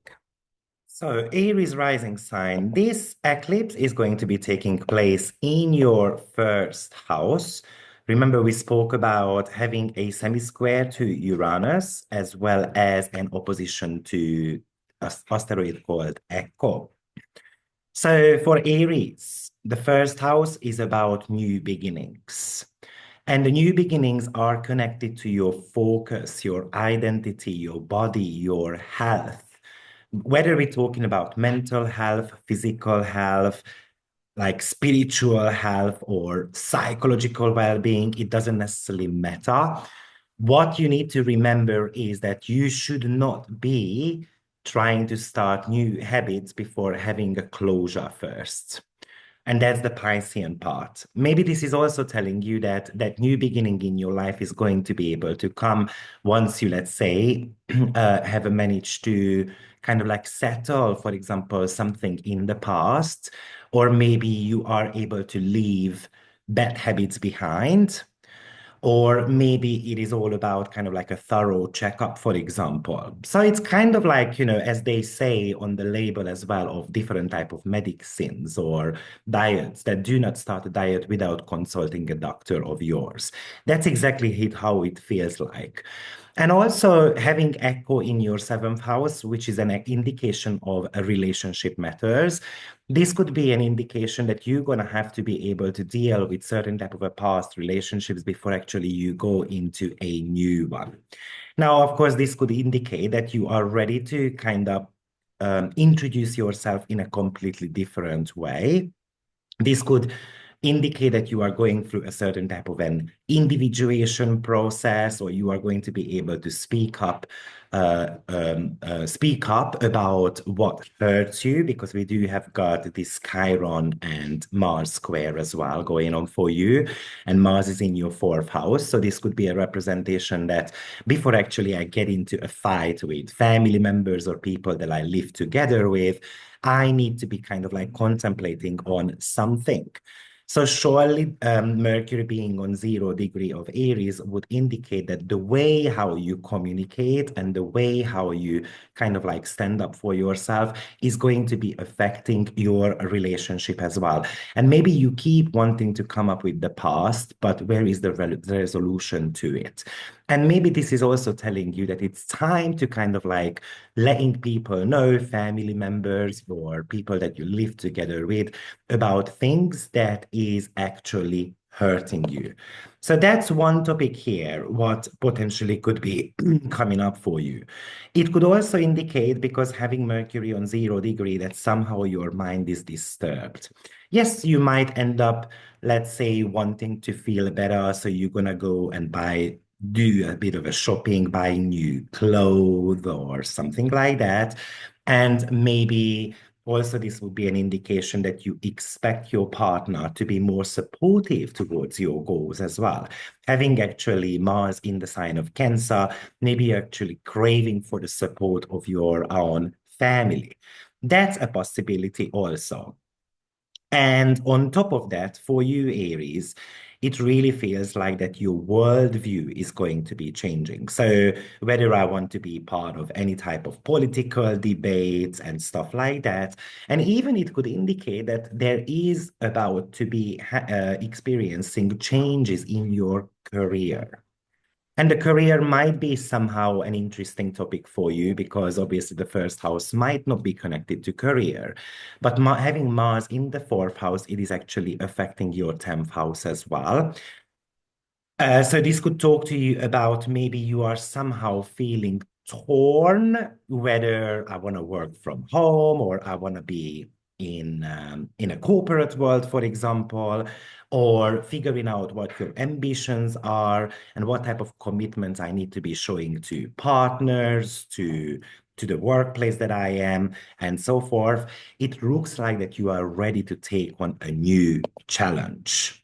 So, Aries rising sign, this eclipse is going to be taking place in your first house. Remember, we spoke about having a semi-square to Uranus as well as an opposition to an asteroid called Echo. So for Aries, the first house is about new beginnings. And the new beginnings are connected to your focus, your identity, your body, your health. Whether we're talking about mental health, physical health, like spiritual health or psychological well-being, it doesn't necessarily matter. What you need to remember is that you should not be trying to start new habits before having a closure first. And that's the Piscean part. Maybe this is also telling you that that new beginning in your life is going to be able to come once you, let's say, have managed to kind of like settle, for example, something in the past, or maybe you are able to leave bad habits behind. Or maybe it is all about kind of like a thorough checkup, for example. So it's kind of like, as they say on the label as well of different type of medicines or diets that do not start a diet without consulting a doctor of yours. That's exactly how it feels like. And also having Echo in your seventh house, which is an indication of a relationship matters. This could be an indication that you're going to have to be able to deal with certain type of a past relationships before actually you go into a new one. Now, of course, this could indicate that you are ready to kind of introduce yourself in a completely different way. This could indicate that you are going through a certain type of an individuation process, or you are going to be able to speak up about what hurts you, because we do have got this Chiron and Mars square as well going on for you, and Mars is in your fourth house. So this could be a representation that before actually I get into a fight with family members or people that I live together with, I need to be kind of like contemplating on something. So surely Mercury being on 0 degree of Aries would indicate that the way how you communicate and the way how you kind of like stand up for yourself is going to be affecting your relationship as well. And maybe you keep wanting to come up with the past, but where is the resolution to it? And maybe this is also telling you that it's time to kind of like letting people know, family members or people that you live together with, about things that is actually hurting you. So that's one topic here, what potentially could be coming up for you. It could also indicate, because having Mercury on 0 degree, that somehow your mind is disturbed. Yes, you might end up, let's say, wanting to feel better. So you're going to go and do a bit of a shopping, buy new clothes or something like that. And maybe also this would be an indication that you expect your partner to be more supportive towards your goals as well. Having actually Mars in the sign of Cancer, maybe you're actually craving for the support of your own family. That's a possibility also. And on top of that, for you, Aries, it really feels like that your worldview is going to be changing. So whether I want to be part of any type of political debates and stuff like that, and even it could indicate that there is about to be experiencing changes in your career. And the career might be somehow an interesting topic for you, because obviously the first house might not be connected to career. But having Mars in the fourth house, it is actually affecting your 10th house as well. So this could talk to you about maybe you are somehow feeling torn, whether I want to work from home or I want to be in a corporate world, for example, or figuring out what your ambitions are and what type of commitments I need to be showing to partners, to the workplace that I am, and so forth. It looks like that you are ready to take on a new challenge.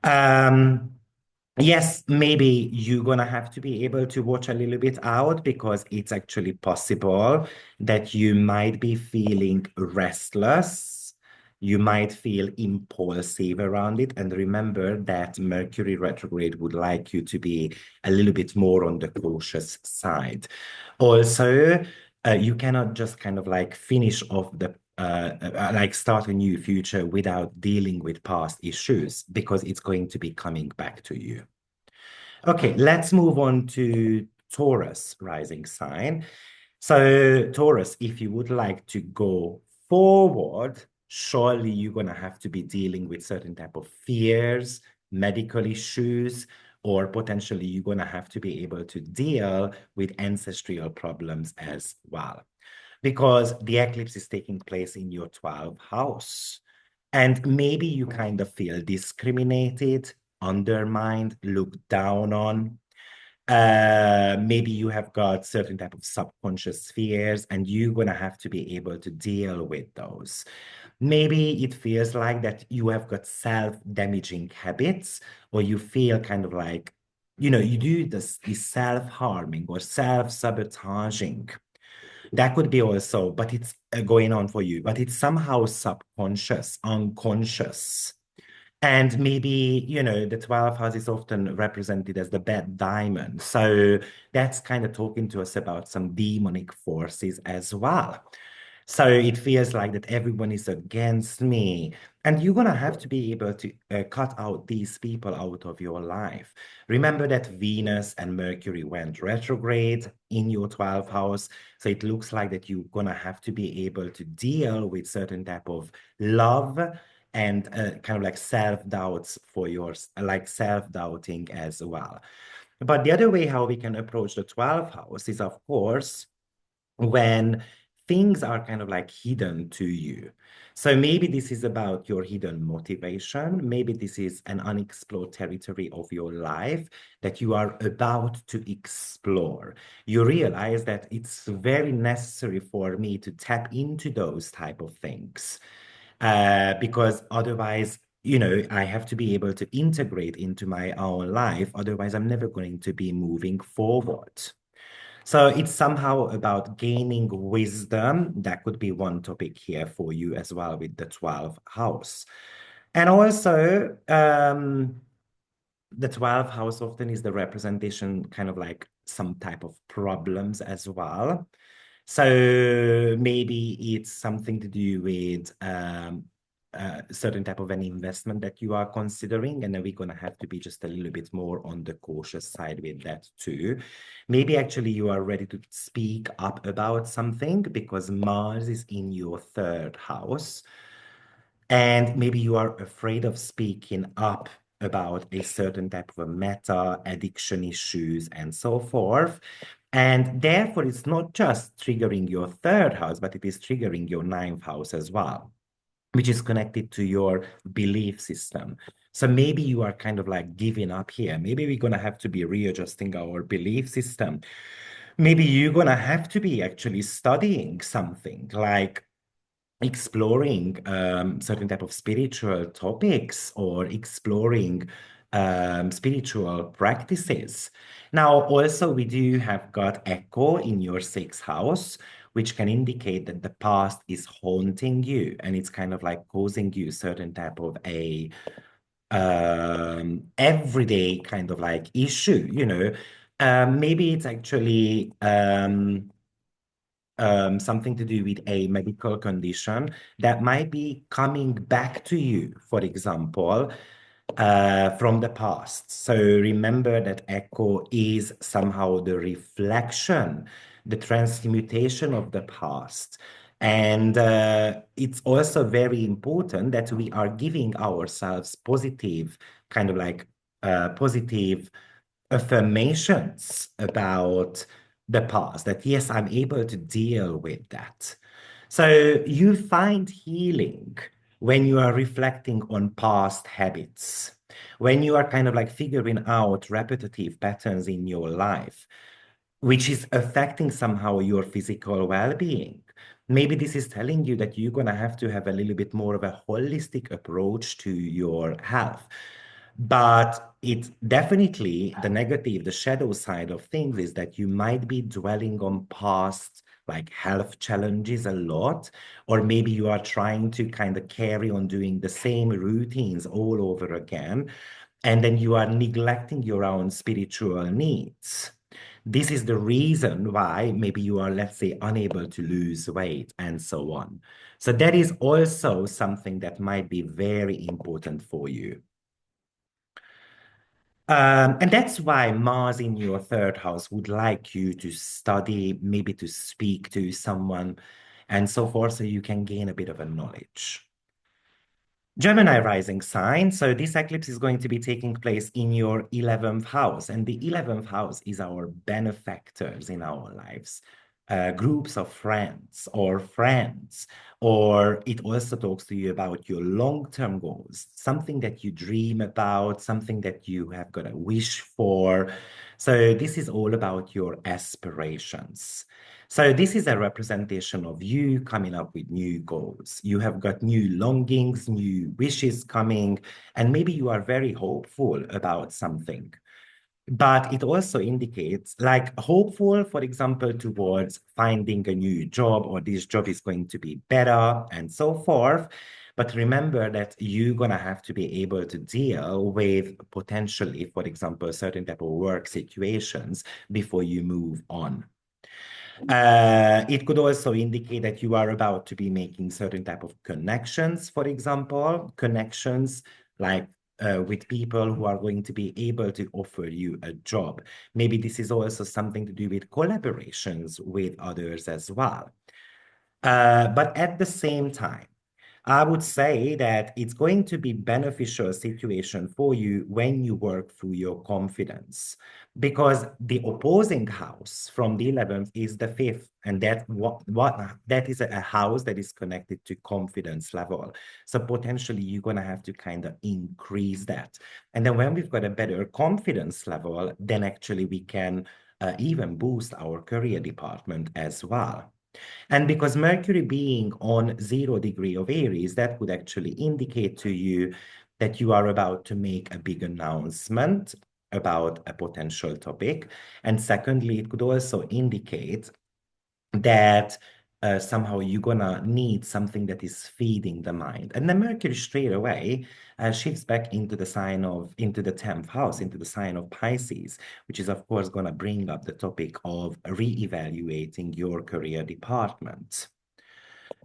Um, Yes, maybe you're gonna have to be able to watch a little bit out, because it's actually possible that you might be feeling restless. You might feel impulsive around it. And remember that Mercury retrograde would like you to be a little bit more on the cautious side. Also, you cannot just kind of like finish off the like start a new future without dealing with past issues because it's going to be coming back to you. Okay, let's move on to Taurus rising sign. So, Taurus, if you would like to go forward, surely you're going to have to be dealing with certain type of fears, medical issues, or potentially you're going to have to be able to deal with ancestral problems as well. Because the eclipse is taking place in your 12th house. And maybe you kind of feel discriminated, undermined, looked down on. Maybe you have got certain type of subconscious fears and you're going to have to be able to deal with those. Maybe it feels like that you have got self-damaging habits or you feel kind of like, you do this self-harming or self-sabotaging. That could be also, but it's going on for you, but it's somehow subconscious, unconscious. And maybe, the 12th house is often represented as the bad diamond. So that's kind of talking to us about some demonic forces as well. So it feels like that everyone is against me. And you're going to have to be able to cut out these people out of your life. Remember that Venus and Mercury went retrograde in your 12th house. So it looks like that you're going to have to be able to deal with certain type of love and kind of like self-doubts for yours, like self-doubting as well. But the other way how we can approach the 12th house is, of course, when things are kind of like hidden to you. So maybe this is about your hidden motivation. Maybe this is an unexplored territory of your life that you are about to explore. You realize that it's very necessary for me to tap into those type of things because otherwise, I have to be able to integrate into my own life. Otherwise, I'm never going to be moving forward. So it's somehow about gaining wisdom. That could be one topic here for you as well with the 12th house. And also, the 12th house often is the representation, kind of like some type of problems as well. So maybe it's something to do with a certain type of an investment that you are considering, and then we're going to have to be just a little bit more on the cautious side with that too. Maybe actually you are ready to speak up about something because Mars is in your third house. And maybe you are afraid of speaking up about a certain type of a matter, addiction issues, and so forth. And therefore, it's not just triggering your third house, but it is triggering your ninth house as well, which is connected to your belief system. So maybe you are kind of like giving up here. Maybe we're going to have to be readjusting our belief system. Maybe you're going to have to be actually studying something like exploring certain type of spiritual topics or exploring spiritual practices. Now, also, we do have got Echo in your sixth house, which can indicate that the past is haunting you and it's kind of like causing you certain type of a everyday kind of like issue. Maybe it's actually something to do with a medical condition that might be coming back to you, for example, from the past. So remember that echo is somehow the reflection, the transmutation of the past. And it's also very important that we are giving ourselves positive, kind of like positive affirmations about the past, that yes, I'm able to deal with that. So you find healing when you are reflecting on past habits, when you are kind of like figuring out repetitive patterns in your life, which is affecting somehow your physical well-being. Maybe this is telling you that you're going to have to have a little bit more of a holistic approach to your health. But it's definitely the negative, the shadow side of things is that you might be dwelling on past like health challenges a lot, or maybe you are trying to kind of carry on doing the same routines all over again, and then you are neglecting your own spiritual needs. This is the reason why maybe you are, let's say, unable to lose weight and so on. So that is also something that might be very important for you. And that's why Mars in your third house would like you to study, maybe to speak to someone and so forth, so you can gain a bit of a knowledge. Gemini rising sign. So this eclipse is going to be taking place in your 11th house. And the 11th house is our benefactors in our lives, groups of friends, or it also talks to you about your long-term goals, something that you dream about, something that you have got a wish for. So this is all about your aspirations. So this is a representation of you coming up with new goals. You have got new longings, new wishes coming, and maybe you are very hopeful about something. But it also indicates, like, hopeful, for example, towards finding a new job, or this job is going to be better and so forth. But remember that you're going to have to be able to deal with potentially, for example, certain type of work situations before you move on. It could also indicate that you are about to be making certain type of connections, for example, connections like with people who are going to be able to offer you a job. Maybe this is also something to do with collaborations with others as well. But at the same time, I would say that it's going to be beneficial situation for you when you work through your confidence, because the opposing house from the 11th is the fifth, and what that is a house that is connected to confidence level. So potentially you're gonna have to kind of increase that, and then when we've got a better confidence level, then actually we can even boost our career department as well. And because Mercury being on 0 degree of Aries, that would actually indicate to you that you are about to make a big announcement about a potential topic. And secondly, it could also indicate that somehow you're gonna need something that is feeding the mind. And then Mercury straight away shifts back into the sign of, into the 10th house, into the sign of Pisces, which is of course gonna bring up the topic of re-evaluating your career department.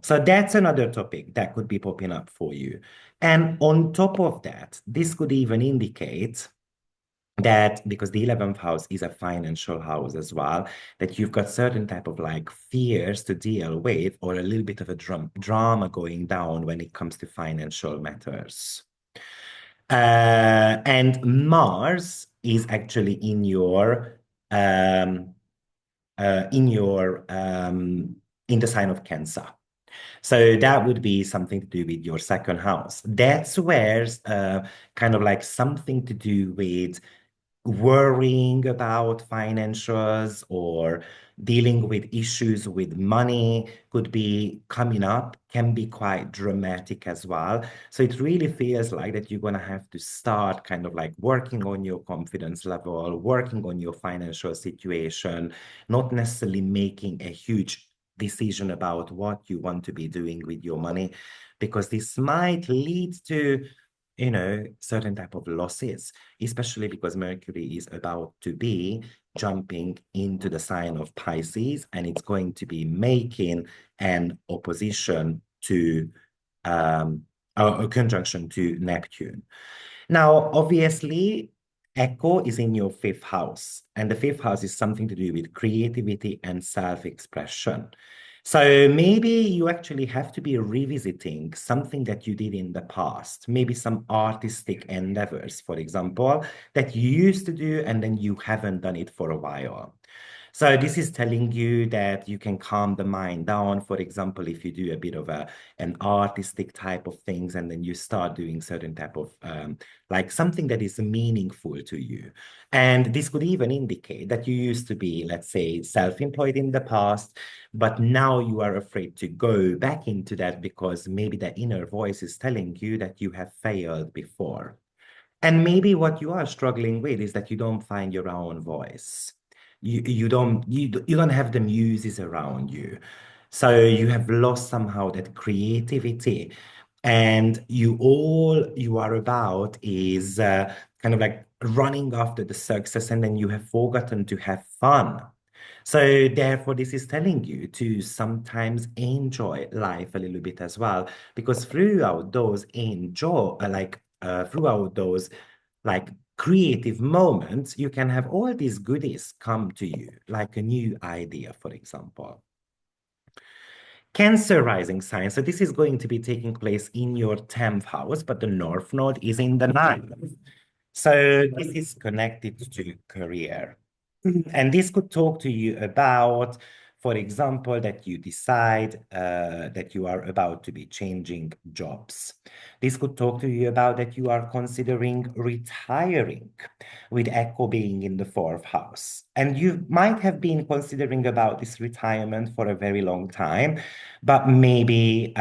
So that's another topic that could be popping up for you. And on top of that, this could even indicate that, because the 11th house is a financial house as well, that you've got certain type of like fears to deal with, or a little bit of a drama going down when it comes to financial matters. And Mars is actually um, in your in the sign of Cancer. So that would be something to do with your second house. That's where kind of like something to do with worrying about financials or dealing with issues with money could be coming up, can be quite dramatic as well. So it really feels like that you're going to have to start kind of like working on your confidence level, working on your financial situation, not necessarily making a huge decision about what you want to be doing with your money, because this might lead to certain type of losses, especially because Mercury is about to be jumping into the sign of Pisces, and it's going to be making an opposition to a conjunction to Neptune. Now, obviously, Echo is in your fifth house, and the fifth house is something to do with creativity and self-expression. So maybe you actually have to be revisiting something that you did in the past, maybe some artistic endeavors, for example, that you used to do and then you haven't done it for a while. So this is telling you that you can calm the mind down. For example, if you do a bit of an artistic type of things, and then you start doing certain type of like something that is meaningful to you. And this could even indicate that you used to be, let's say, self-employed in the past, but now you are afraid to go back into that because maybe the inner voice is telling you that you have failed before. And maybe what you are struggling with is that you don't find your own voice. You don't have the muses around you. So you have lost somehow that creativity. And all you are about is kind of like running after the success, and then you have forgotten to have fun. So therefore, this is telling you to sometimes enjoy life a little bit as well, because throughout those like creative moments, you can have all these goodies come to you, like a new idea, for example. Cancer rising sign. So this is going to be taking place in your 10th house, but the North Node is in the ninth. So this is connected to career. And this could talk to you about, for example, that you decide that you are about to be changing jobs. This could talk to you about that you are considering retiring, with Echo being in the fourth house. And you might have been considering about this retirement for a very long time, but maybe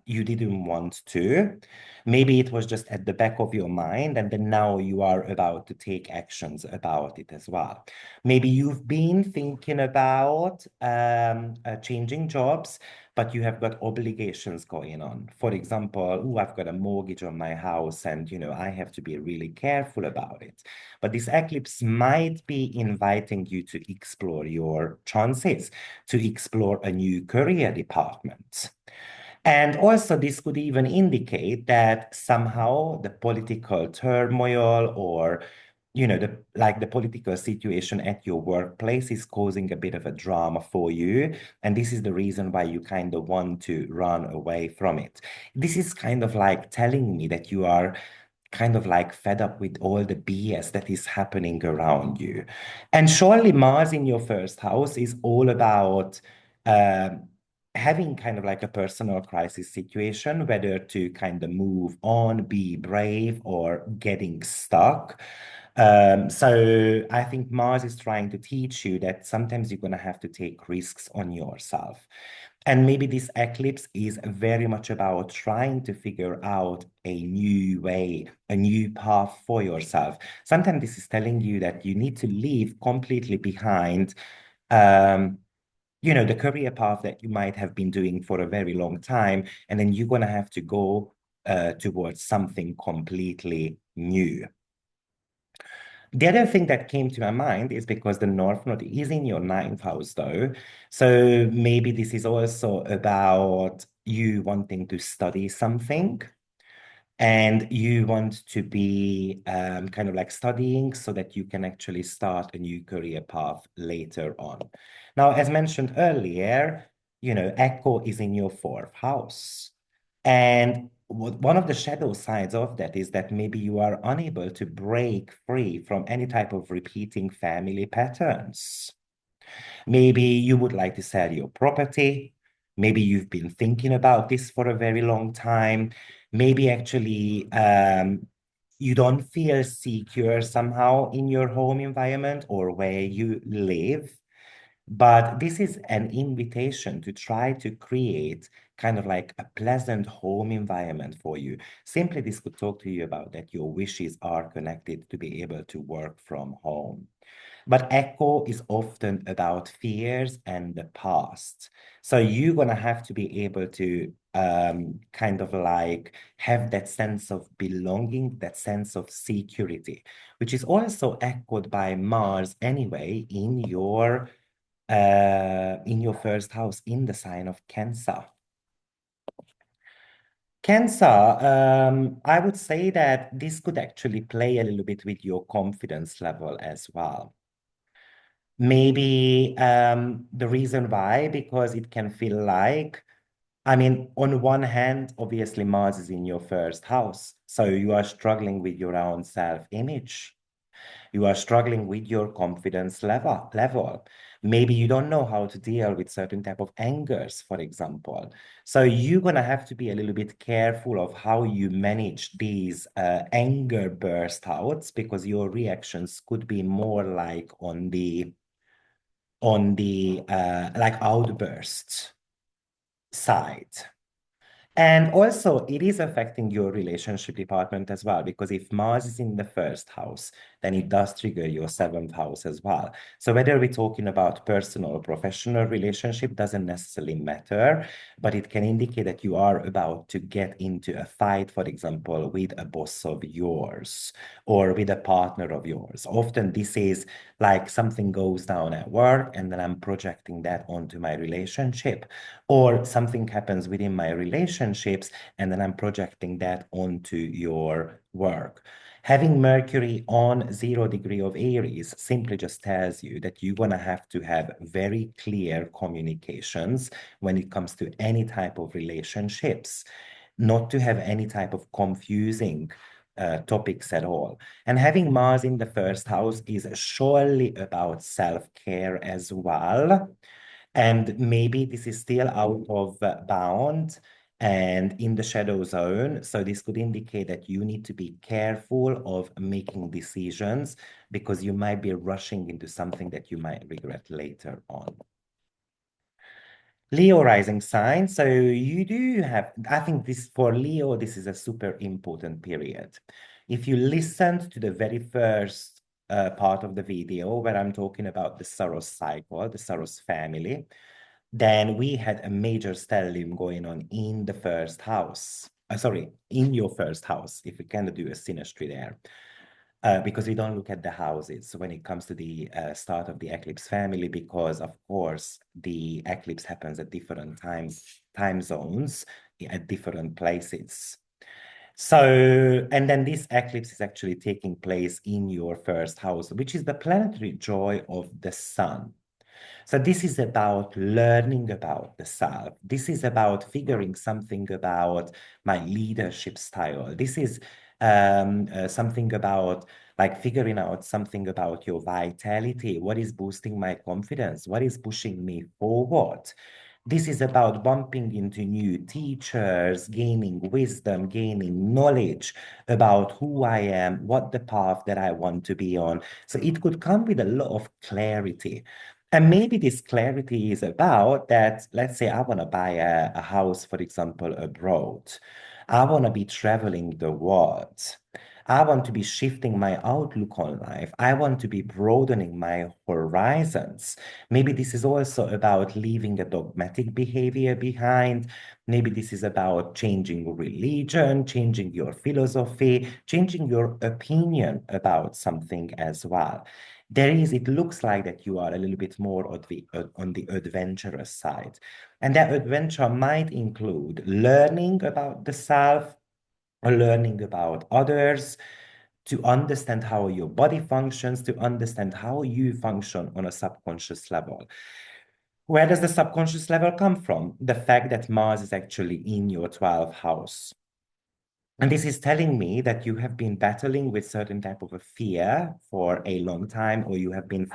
you didn't want to. Maybe it was just at the back of your mind, and then now you are about to take actions about it as well. Maybe you've been thinking about changing jobs, but you have got obligations going on. For example, oh, I've got a mortgage on my house, and I have to be really careful about it. But this eclipse might be inviting you to explore your chances, to explore a new career department. And also, this could even indicate that somehow the political turmoil, or the political situation at your workplace is causing a bit of a drama for you. And this is the reason why you kind of want to run away from it. This is kind of like telling me that you are kind of like fed up with all the BS that is happening around you. And surely Mars in your first house is all about um, having kind of like a personal crisis situation, whether to kind of move on, be brave, or getting stuck. So I think Mars is trying to teach you that sometimes you're going to have to take risks on yourself. And maybe this eclipse is very much about trying to figure out a new way, a new path for yourself. Sometimes this is telling you that you need to leave completely behind, um, the career path that you might have been doing for a very long time, and then you're going to have to go towards something completely new. The other thing that came to my mind is because the North Node is in your ninth house, though. So maybe this is also about you wanting to study something, and you want to be kind of like studying so that you can actually start a new career path later on. Now, as mentioned earlier, Echo is in your fourth house. And one of the shadow sides of that is that maybe you are unable to break free from any type of repeating family patterns. Maybe you would like to sell your property. Maybe you've been thinking about this for a very long time. Maybe actually you don't feel secure somehow in your home environment or where you live. But this is an invitation to try to create kind of like a pleasant home environment for you. Simply, this could talk to you about that your wishes are connected to be able to work from home. But echo is often about fears and the past. So you're going to have to be able to kind of like have that sense of belonging, that sense of security, which is also echoed by Mars anyway in your first house in the sign of Cancer. Cancer, I would say that this could actually play a little bit with your confidence level as well. Maybe the reason why, because it can feel like, I mean, on one hand, obviously Mars is in your first house. So you are struggling with your own self-image. You are struggling with your confidence level. Maybe you don't know how to deal with certain type of angers, for example. So you're gonna have to be a little bit careful of how you manage these anger burst outs, because your reactions could be more like on the like outburst side. And also, it is affecting your relationship department as well, because if Mars is in the first house, then it does trigger your seventh house as well. So whether we're talking about personal or professional relationship doesn't necessarily matter, but it can indicate that you are about to get into a fight, for example, with a boss of yours or with a partner of yours. Often this is like something goes down at work, and then I'm projecting that onto my relationship, or something happens within my relationships, and then I'm projecting that onto your work. Having Mercury on 0 degree of Aries simply just tells you that you're going to have very clear communications when it comes to any type of relationships, not to have any type of confusing topics at all. And having Mars in the first house is surely about self-care as well. And maybe this is still out of bound and in the shadow zone. So this could indicate that you need to be careful of making decisions, because you might be rushing into something that you might regret later on. Leo rising sign. So you do have, I think this for Leo, this is a super important period. If you listened to the very first part of the video where I'm talking about the Saros cycle, the Saros family, then we had a major stellium going on in the first house. Sorry, in your first house, if we can do a synastry there. Because we don't look at the houses when it comes to the start of the eclipse family, because of course the eclipse happens at different time zones at different places. So, and then this eclipse is actually taking place in your first house, which is the planetary joy of the sun. So this is about learning about the self. This is about figuring something about my leadership style. This is something about like figuring out something about your vitality. What is boosting my confidence? What is pushing me forward? This is about bumping into new teachers, gaining wisdom, gaining knowledge about who I am, what the path that I want to be on. So it could come with a lot of clarity. And maybe this clarity is about that, let's say I want to buy a house, for example, abroad. I want to be traveling the world. I want to be shifting my outlook on life. I want to be broadening my horizons. Maybe this is also about leaving a dogmatic behavior behind. Maybe this is about changing religion, changing your philosophy, changing your opinion about something as well. It looks like that you are a little bit more on the adventurous side. And that adventure might include learning about the self, or learning about others, to understand how your body functions, to understand how you function on a subconscious level. Where does the subconscious level come from? The fact that Mars is actually in your 12th house. And this is telling me that you have been battling with certain type of a fear for a long time, or you have been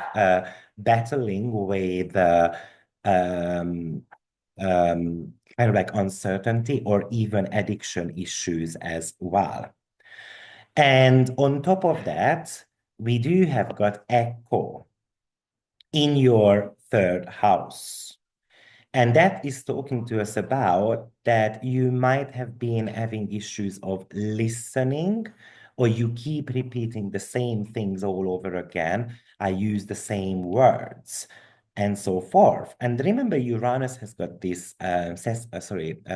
battling with um, kind of like uncertainty or even addiction issues as well. And on top of that, we do have got Echo in your third house. And that is talking to us about that you might have been having issues of listening, or you keep repeating the same things all over again. I use the same words and so forth. And remember, Uranus has got this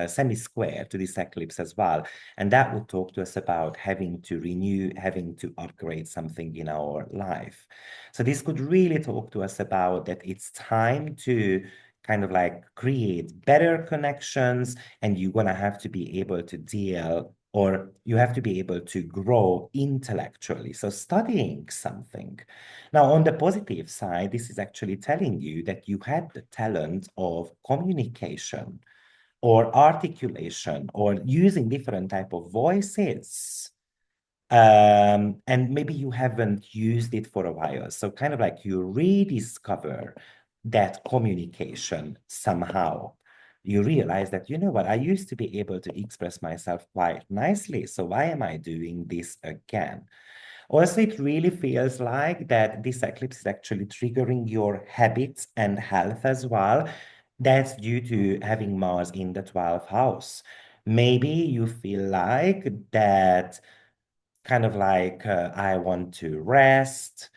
semi-square to this eclipse as well. And that would talk to us about having to renew, having to upgrade something in our life. So this could really talk to us about that it's time to kind of like create better connections, and you're going to have to be able to deal, or you have to be able to grow intellectually. So studying something. Now, on the positive side, this is actually telling you that you had the talent of communication or articulation or using different type of voices. And maybe you haven't used it for a while. So kind of like you rediscover that communication somehow. You realize that, you know what, I used to be able to express myself quite nicely. So why am I doing this again? Also, it really feels like that this eclipse is actually triggering your habits and health as well. That's due to having Mars in the 12th house. Maybe you feel like that kind of like I want to rest,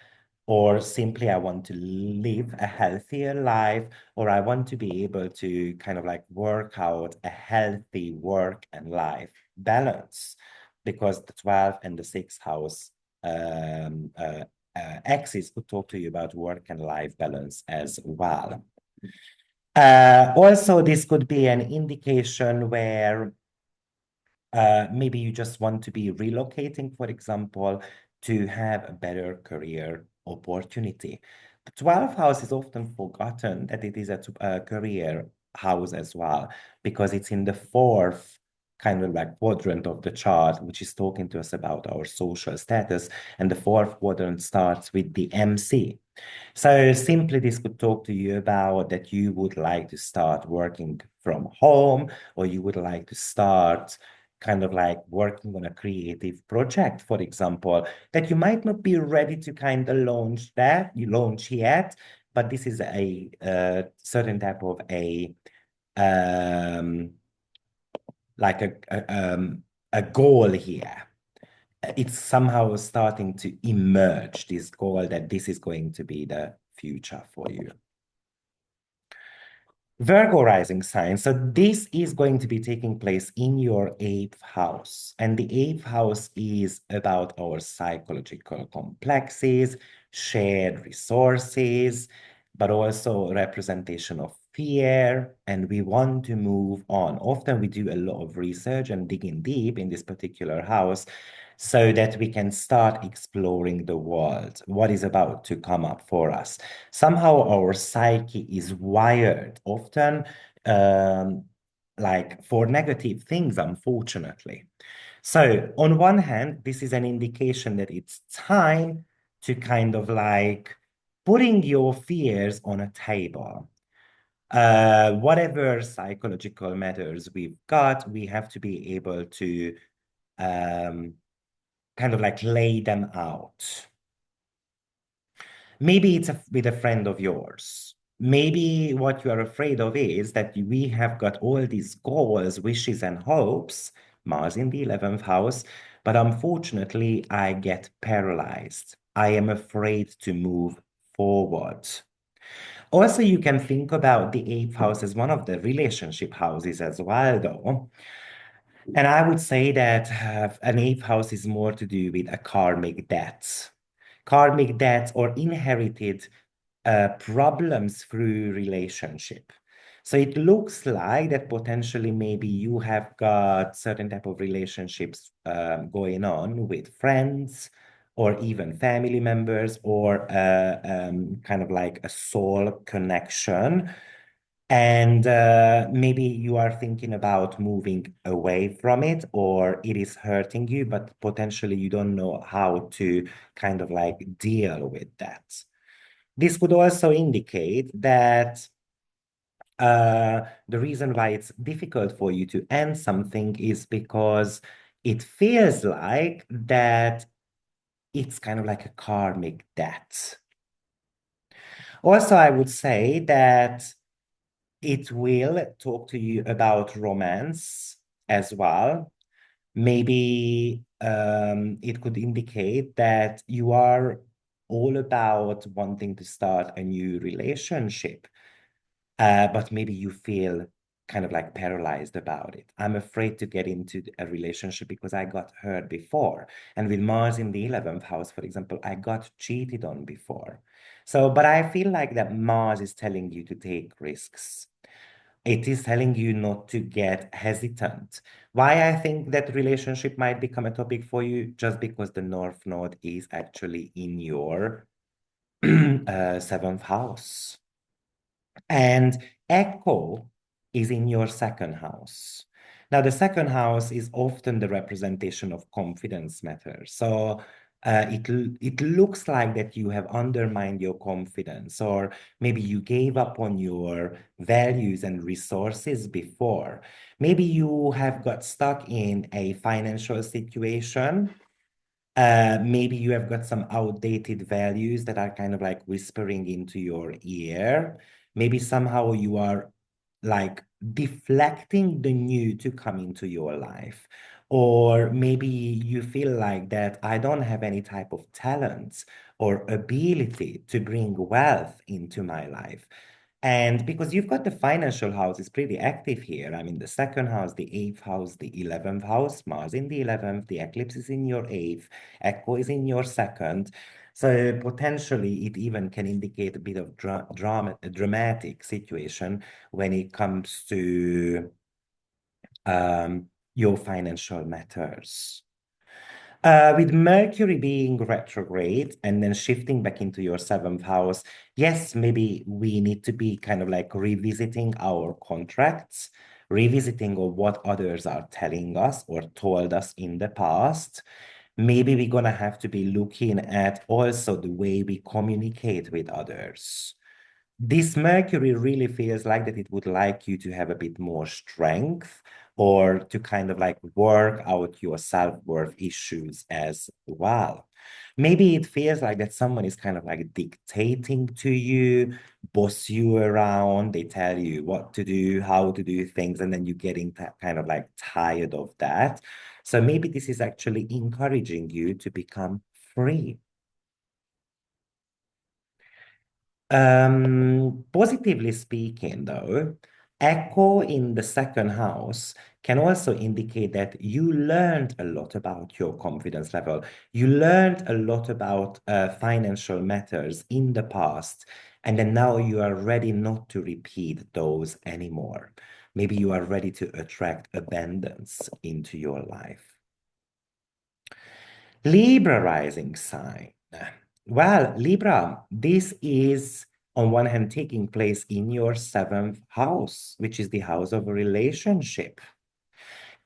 or simply I want to live a healthier life, or I want to be able to kind of like work out a healthy work and life balance, because the 12th and the 6th house um, uh, axis could talk to you about work and life balance as well. Also, this could be an indication where maybe you just want to be relocating, for example, to have a better career opportunity. The 12th house is often forgotten that it is a career house as well, because it's in the fourth kind of like quadrant of the chart, which is talking to us about our social status. And the fourth quadrant starts with the MC. So simply this could talk to you about that you would like to start working from home, or you would like to start kind of like working on a creative project, for example, that you might not be ready to kind of launch yet, but this is a certain type of um, like a goal here. It's somehow starting to emerge, this goal that this is going to be the future for you. Virgo rising sign. So this is going to be taking place in your eighth house. And the eighth house is about our psychological complexes, shared resources, but also representation of fear. And we want to move on. Often we do a lot of research and digging deep in this particular house so that we can start exploring the world, what is about to come up for us. Somehow our psyche is wired often like for negative things, unfortunately. So on one hand, this is an indication that it's time to kind of like putting your fears on a table. Whatever psychological matters we've got, we have to be able to um, kind of like lay them out. Maybe it's with a friend of yours. Maybe what you are afraid of is that we have got all these goals, wishes, and hopes, Mars in the 11th house, but unfortunately, I get paralyzed. I am afraid to move forward. Also, you can think about the 8th house as one of the relationship houses as well, though. And I would say that an 8th house is more to do with a karmic debts or inherited problems through relationship. So it looks like that potentially maybe you have got certain type of relationships going on with friends or even family members, or kind of like a soul connection. And maybe you are thinking about moving away from it, or it is hurting you, but potentially you don't know how to kind of like deal with that. This could also indicate that the reason why it's difficult for you to end something is because it feels like that it's kind of like a karmic debt. Also, I would say that it will talk to you about romance as well. Maybe it could indicate that you are all about wanting to start a new relationship, but maybe you feel kind of like paralyzed about it. I'm afraid to get into a relationship because I got hurt before. And with Mars in the 11th house, for example, I got cheated on before. So, but I feel like that Mars is telling you to take risks. It is telling you not to get hesitant. Why I think that relationship might become a topic for you, just because the North Node is actually in your seventh house. And Echo is in your second house. Now, the second house is often the representation of confidence matters. So it looks like that you have undermined your confidence, or maybe you gave up on your values and resources before. Maybe you have got stuck in a financial situation. Maybe you have got some outdated values that are kind of like whispering into your ear. Maybe somehow you are like deflecting the new to come into your life. Or maybe you feel like that I don't have any type of talents or ability to bring wealth into my life. And because you've got the financial house is pretty active here. I mean, the second house, the eighth house, the 11th house, Mars in the 11th, the eclipse is in your eighth, Echo is in your second. So potentially it even can indicate a bit of a dramatic situation when it comes to your financial matters. With Mercury being retrograde and then shifting back into your seventh house, yes, maybe we need to be kind of like revisiting our contracts, revisiting of what others are telling us or told us in the past. Maybe we're gonna have to be looking at also the way we communicate with others. This Mercury really feels like that it would like you to have a bit more strength or to kind of like work out your self-worth issues as well. Maybe it feels like that someone is kind of like dictating to you, boss you around. They tell you what to do, how to do things, and then you're getting kind of like tired of that. So maybe this is actually encouraging you to become free. Positively speaking, though, Echo in the second house can also indicate that you learned a lot about your confidence level. You learned a lot about financial matters in the past, and then now you are ready not to repeat those anymore. Maybe you are ready to attract abundance into your life. Libra rising sign. Well, Libra, this is on one hand taking place in your seventh house, which is the house of a relationship.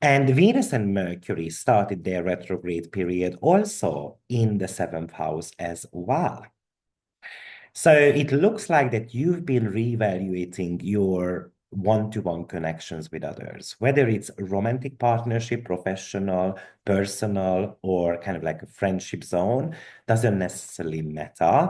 And Venus and Mercury started their retrograde period also in the seventh house as well. So it looks like that you've been reevaluating your one-to-one connections with others, whether it's romantic partnership, professional, personal, or kind of like a friendship zone, doesn't necessarily matter.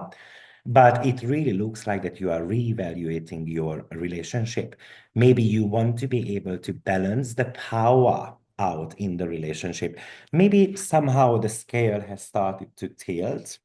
But it really looks like that you are reevaluating your relationship. Maybe you want to be able to balance the power out in the relationship. Maybe somehow the scale has started to tilt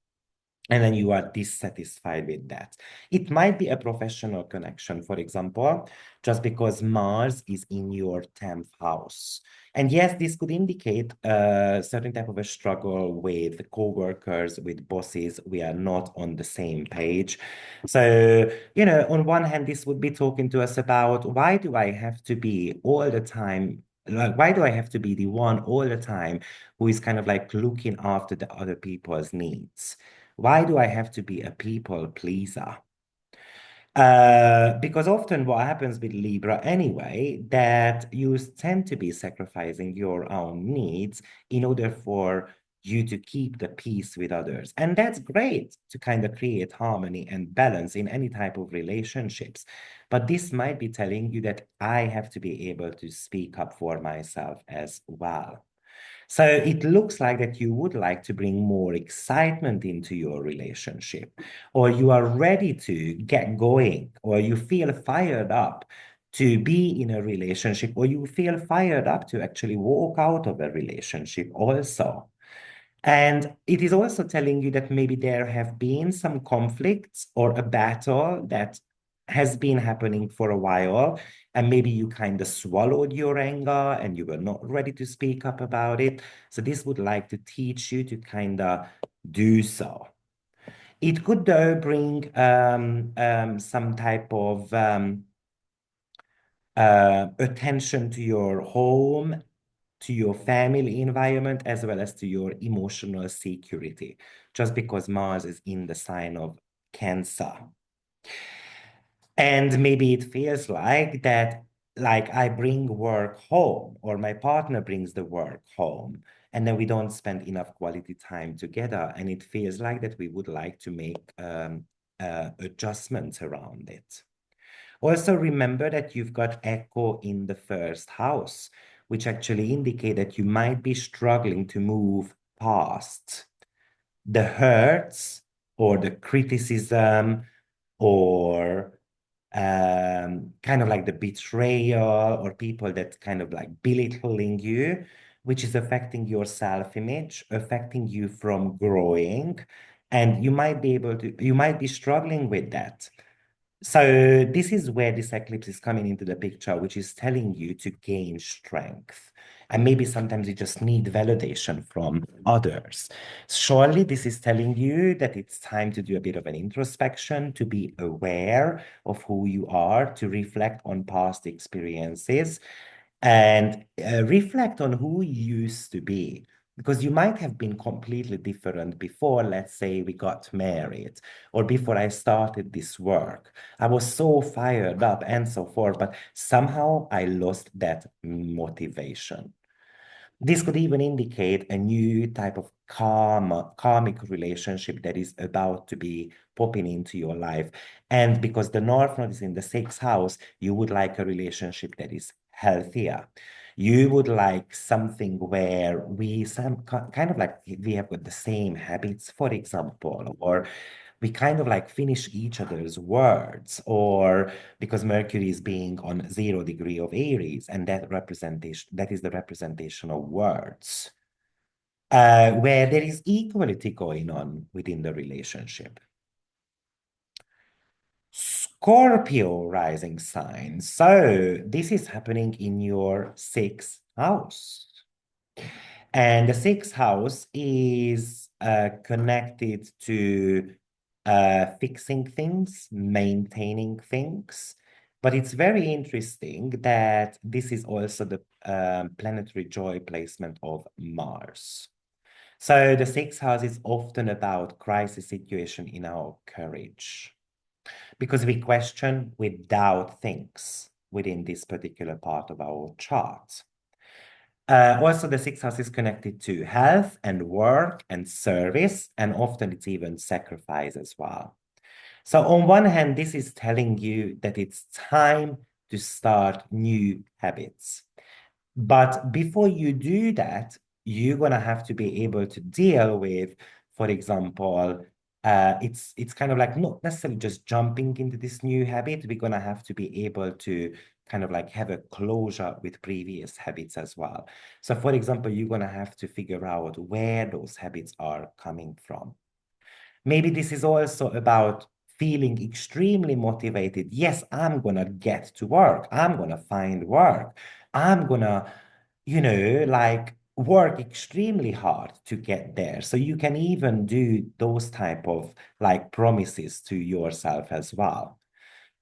and then you are dissatisfied with that. It might be a professional connection, for example, just because Mars is in your 10th house. And yes, this could indicate a certain type of a struggle with co-workers, with bosses. We are not on the same page. So, on one hand, this would be talking to us about why do I have to be all the time like, why do I have to be the one all the time who is kind of like looking after the other people's needs? Why do I have to be a people pleaser? Because often what happens with Libra anyway, that you tend to be sacrificing your own needs in order for you to keep the peace with others. And that's great to kind of create harmony and balance in any type of relationships. But this might be telling you that I have to be able to speak up for myself as well. So it looks like that you would like to bring more excitement into your relationship, or you are ready to get going, or you feel fired up to be in a relationship, or you feel fired up to actually walk out of a relationship also. And it is also telling you that maybe there have been some conflicts or a battle that has been happening for a while, and maybe you kind of swallowed your anger and you were not ready to speak up about it. So this would like to teach you to kind of do so. It could though bring some type of attention to your home, to your family environment, as well as to your emotional security, just because Mars is in the sign of Cancer. And maybe it feels like that, like I bring work home, or my partner brings the work home, and then we don't spend enough quality time together. And it feels like that we would like to make adjustments around it. Also, remember that you've got Echo in the first house, which actually indicate that you might be struggling to move past the hurts or the criticism or kind of like the betrayal or people that kind of like belittling you, which is affecting your self-image, affecting you from growing. And you might be struggling with that. So this is where this eclipse is coming into the picture, which is telling you to gain strength. And maybe sometimes you just need validation from others. Surely this is telling you that it's time to do a bit of an introspection, to be aware of who you are, to reflect on past experiences, and reflect on who you used to be. Because you might have been completely different before, let's say, we got married, or before I started this work. I was so fired up and so forth, but somehow I lost that motivation. This could even indicate a new type of karmic relationship that is about to be popping into your life. And because the North Node is in the sixth house, you would like a relationship that is healthier. You would like something where kind of like we have got the same habits, for example, or we kind of like finish each other's words, or because Mercury is being on 0 degree of Aries, and that is the representation of words, where there is equality going on within the relationship. Scorpio rising sign. So this is happening in your sixth house. And the sixth house is connected to fixing things, maintaining things. But it's very interesting that this is also the planetary joy placement of Mars. So the sixth house is often about crisis situation in our courage, because we question, we doubt things within this particular part of our chart. Also, the sixth house is connected to health and work and service, and often it's even sacrifice as well. So, on one hand, this is telling you that it's time to start new habits. But before you do that, you're gonna have to be able to deal with, for example, it's kind of like not necessarily just jumping into this new habit. We're gonna have to be able to kind of like have a closure with previous habits as well. So, for example, you're gonna have to figure out where those habits are coming from. Maybe this is also about feeling extremely motivated. Yes, I'm going to get to work. I'm going to find work. I'm going to, like work extremely hard to get there. So you can even do those type of like promises to yourself as well.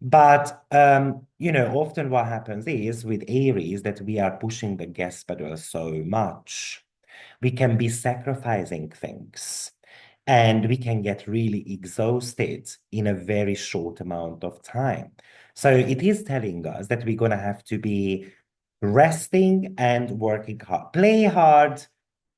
But often what happens is with Aries that we are pushing the gas pedal so much. We can be sacrificing things, and we can get really exhausted in a very short amount of time. So it is telling us that we're going to have to be resting and working hard. Play hard,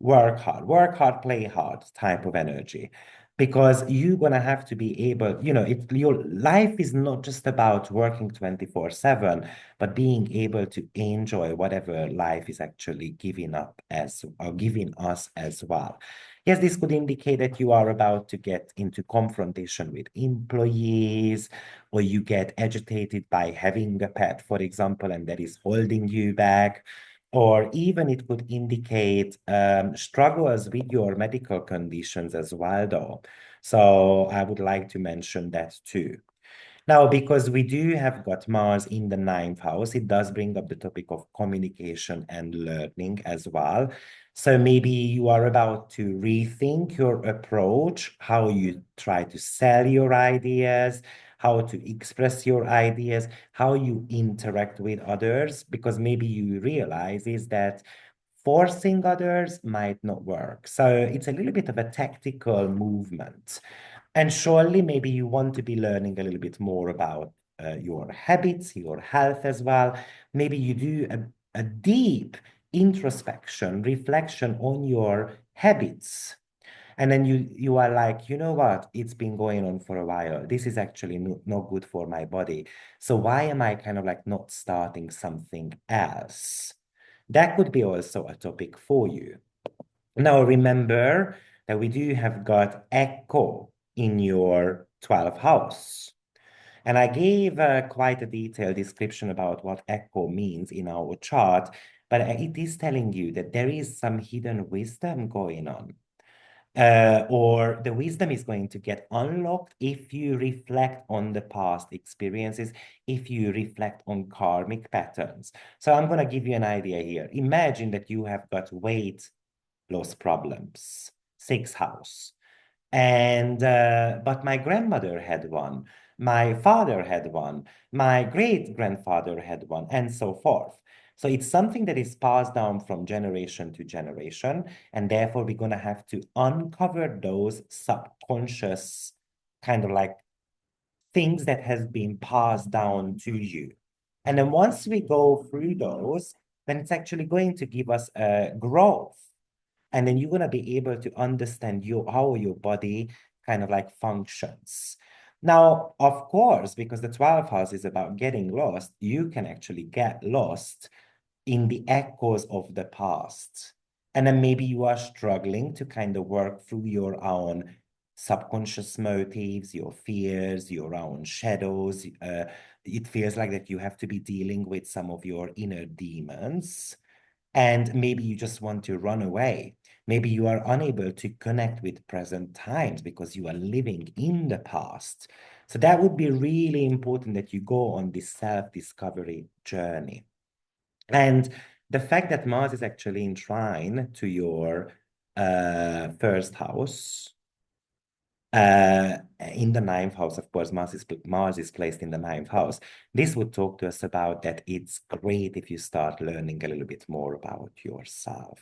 work hard, play hard type of energy. Because you're going to have to be able, your life is not just about working 24/7, but being able to enjoy whatever life is actually giving us as well. Yes, this could indicate that you are about to get into confrontation with employees, or you get agitated by having a pet, for example, and that is holding you back. Or even it could indicate struggles with your medical conditions as well, though. So I would like to mention that too. Now, because we do have got Mars in the ninth house, it does bring up the topic of communication and learning as well. So maybe you are about to rethink your approach, how you try to sell your ideas, how to express your ideas, how you interact with others, because maybe you realize is that forcing others might not work. So it's a little bit of a tactical movement. And surely, maybe you want to be learning a little bit more about your habits, your health as well. Maybe you do a deep introspection, reflection on your habits. And then you are like, you know what? It's been going on for a while. This is actually not good for my body. So why am I kind of like not starting something else? That could be also a topic for you. Now, remember that we do have got Echo in your 12th house. And I gave quite a detailed description about what echo means in our chart, but it is telling you that there is some hidden wisdom going on. Or the wisdom is going to get unlocked if you reflect on the past experiences, if you reflect on karmic patterns. So I'm going to give you an idea here. Imagine that you have got weight loss problems, sixth house. And but my grandmother had one, my father had one, my great grandfather had one, and so forth. So it's something that is passed down from generation to generation, and therefore we're going to have to uncover those subconscious kind of like things that has been passed down to you. And then once we go through those, then it's actually going to give us a growth. And then you're going to be able to understand how your body kind of like functions. Now, of course, because the 12th house is about getting lost, you can actually get lost in the echoes of the past. And then maybe you are struggling to kind of work through your own subconscious motives, your fears, your own shadows. It feels like that you have to be dealing with some of your inner demons. And maybe you just want to run away. Maybe you are unable to connect with present times because you are living in the past. So that would be really important that you go on this self-discovery journey. And the fact that Mars is actually in trine to your first house, in the ninth house, of course, Mars is placed in the ninth house. This would talk to us about that it's great if you start learning a little bit more about yourself.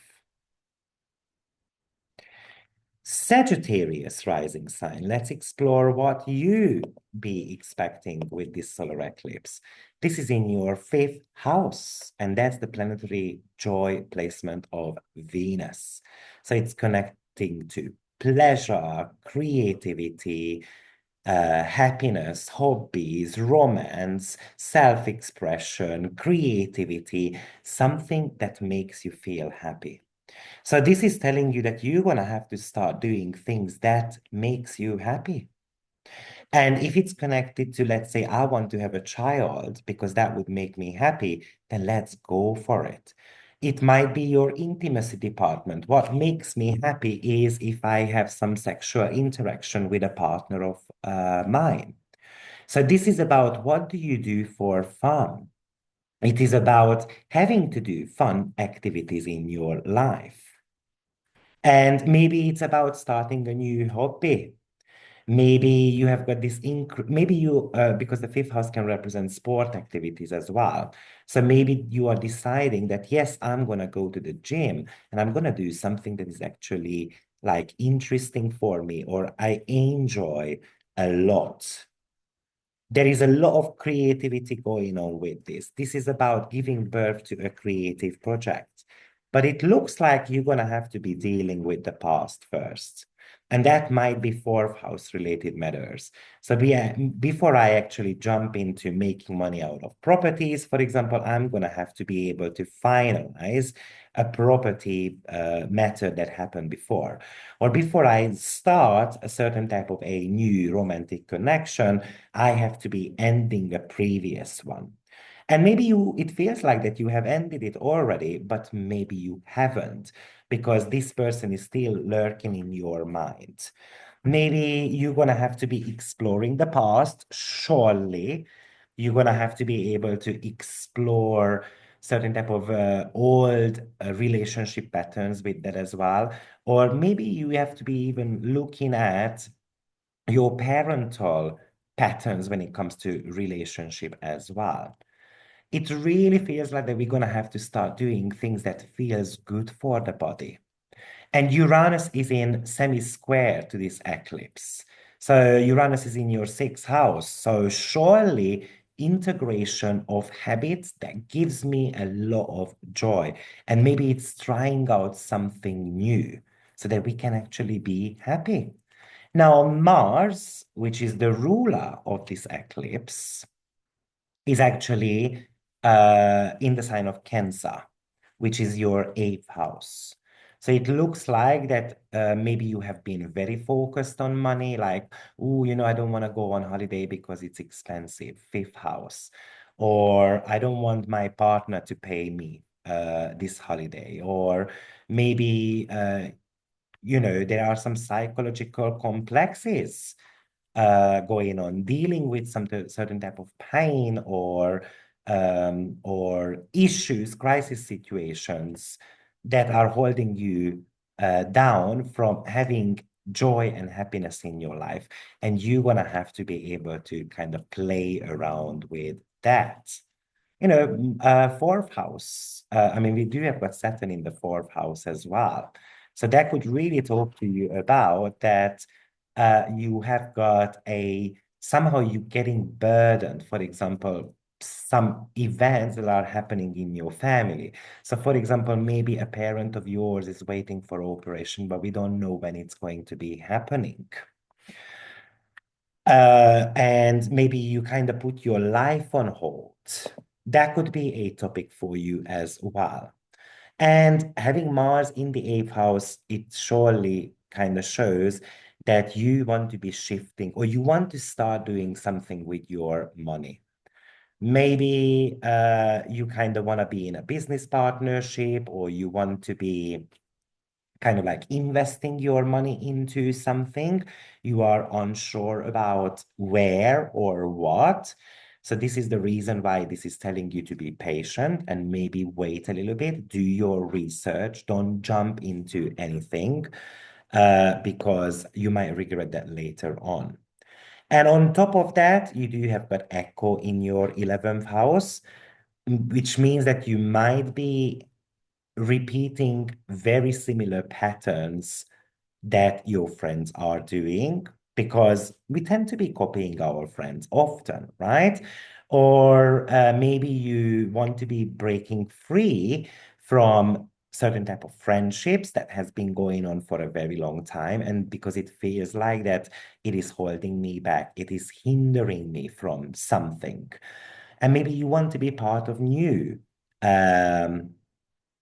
Sagittarius rising sign. Let's explore what you be expecting with this solar eclipse. This is in your fifth house, and that's the planetary joy placement of Venus. So it's connecting to pleasure, creativity, happiness, hobbies, romance, self-expression, creativity, something that makes you feel happy. So this is telling you that you're going to have to start doing things that makes you happy. And if it's connected to, let's say, I want to have a child because that would make me happy, then let's go for it. It might be your intimacy department. What makes me happy is if I have some sexual interaction with a partner of mine. So this is about what do you do for fun? It is about having to do fun activities in your life. And maybe it's about starting a new hobby. Maybe you have got this, maybe you, because the fifth house can represent sport activities as well. So maybe you are deciding that, yes, I'm going to go to the gym and I'm going to do something that is actually like interesting for me or I enjoy a lot. There is a lot of creativity going on with this. This is about giving birth to a creative project. But it looks like you're going to have to be dealing with the past first. And that might be fourth house related matters. So before I actually jump into making money out of properties, for example, I'm going to have to be able to finalize a property matter that happened before. Or before I start a certain type of a new romantic connection, I have to be ending a previous one. And maybe it feels like that you have ended it already, but maybe you haven't, because this person is still lurking in your mind. Maybe you're going to have to be exploring the past, surely. You're going to have to be able to explore certain type of old relationship patterns with that as well. Or maybe you have to be even looking at your parental patterns when it comes to relationship as well. It really feels like that we're going to have to start doing things that feels good for the body. And Uranus is in semi-square to this eclipse. So Uranus is in your sixth house. So surely integration of habits that gives me a lot of joy. And maybe it's trying out something new so that we can actually be happy. Now, Mars, which is the ruler of this eclipse, is actually in the sign of Cancer, which is your eighth house. So it looks like that maybe you have been very focused on money, like, oh, I don't want to go on holiday because it's expensive, fifth house. Or I don't want my partner to pay me this holiday. Or maybe, there are some psychological complexes going on, dealing with some certain type of pain or issues, crisis situations that are holding you down from having joy and happiness in your life. And you're gonna have to be able to kind of play around with that. Fourth house. I mean, we do have got Saturn in the fourth house as well. So that could really talk to you about that you have got somehow you getting burdened, for example, some events that are happening in your family. So, for example, maybe a parent of yours is waiting for operation, but we don't know when it's going to be happening. And maybe you kind of put your life on hold. That could be a topic for you as well. And having Mars in the eighth house, it surely kind of shows that you want to be shifting or you want to start doing something with your money. Maybe you kind of want to be in a business partnership or you want to be kind of like investing your money into something. You are unsure about where or what. So this is the reason why this is telling you to be patient and maybe wait a little bit, do your research, don't jump into anything because you might regret that later on. And on top of that, you do have got Echo in your 11th house, which means that you might be repeating very similar patterns that your friends are doing because we tend to be copying our friends often, right? Or maybe you want to be breaking free from certain type of friendships that has been going on for a very long time, and because it feels like that it is holding me back, it is hindering me from something, and maybe you want to be part of new um,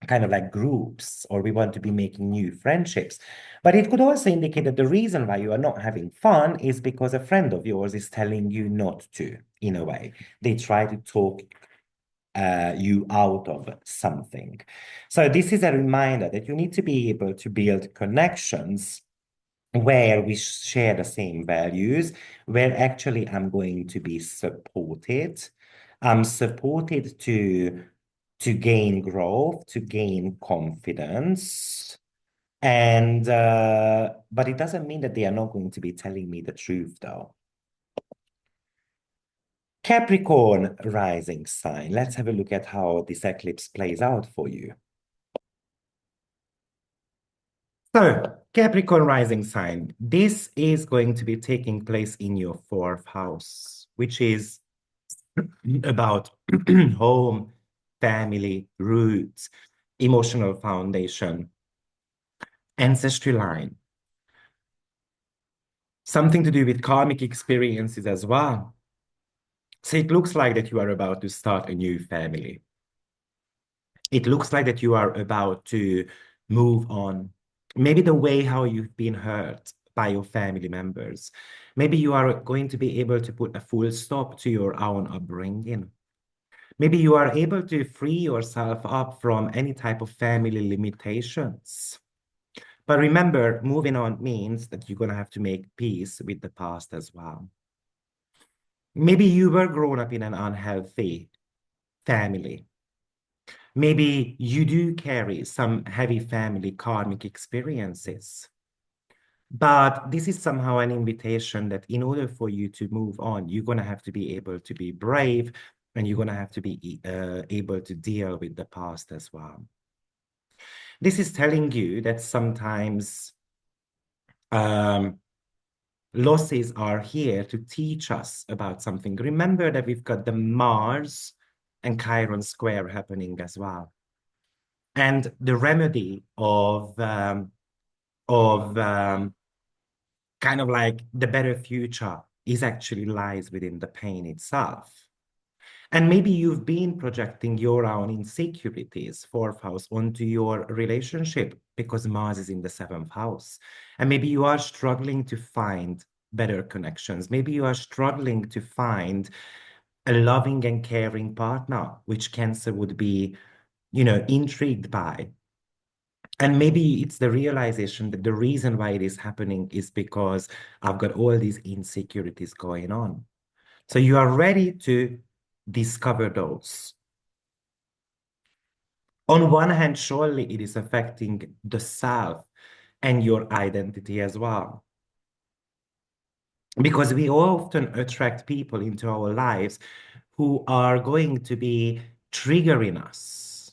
kind of like groups, or we want to be making new friendships. But it could also indicate that the reason why you are not having fun is because a friend of yours is telling you not to, in a way. They try to talk you out of something. So this is a reminder that you need to be able to build connections where we share the same values, where actually I'm going to be supported. I'm supported to gain growth, to gain confidence. And but it doesn't mean that they are not going to be telling me the truth, though. Capricorn rising sign. Let's have a look at how this eclipse plays out for you. So, Capricorn rising sign, this is going to be taking place in your fourth house, which is about home, family, roots, emotional foundation, ancestry line, something to do with karmic experiences as well. So it looks like that you are about to start a new family. It looks like that you are about to move on. Maybe the way how you've been hurt by your family members. Maybe you are going to be able to put a full stop to your own upbringing. Maybe you are able to free yourself up from any type of family limitations. But remember, moving on means that you're going to have to make peace with the past as well. Maybe you were grown up in an unhealthy family. Maybe you do carry some heavy family karmic experiences. But this is somehow an invitation that in order for you to move on, you're going to have to be able to be brave and you're going to have to be able to deal with the past as well. This is telling you that sometimes um, losses are here to teach us about something. Remember that we've got the Mars and Chiron square happening as well. And the remedy of kind of like the better future is actually lies within the pain itself. And maybe you've been projecting your own insecurities, fourth house, onto your relationship because Mars is in the seventh house. And maybe you are struggling to find better connections. Maybe you are struggling to find a loving and caring partner, which Cancer would be, intrigued by. And maybe it's the realization that the reason why it is happening is because I've got all these insecurities going on. So you are ready to discover those. On one hand, surely it is affecting the self and your identity as well. Because we often attract people into our lives who are going to be triggering us.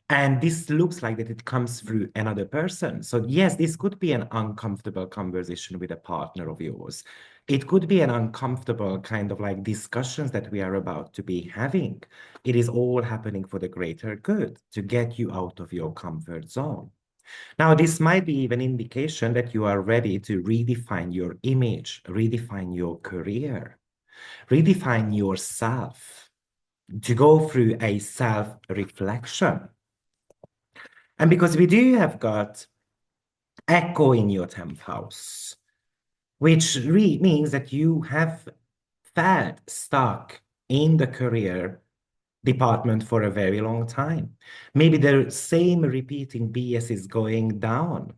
And this looks like that it comes through another person. So yes, this could be an uncomfortable conversation with a partner of yours. It could be an uncomfortable kind of like discussions that we are about to be having. It is all happening for the greater good to get you out of your comfort zone. Now, this might be even indication that you are ready to redefine your image, redefine your career, redefine yourself, to go through a self-reflection. And because we do have got echo in your 10th house, which really means that you have felt stuck in the career department for a very long time. Maybe the same repeating BS is going down.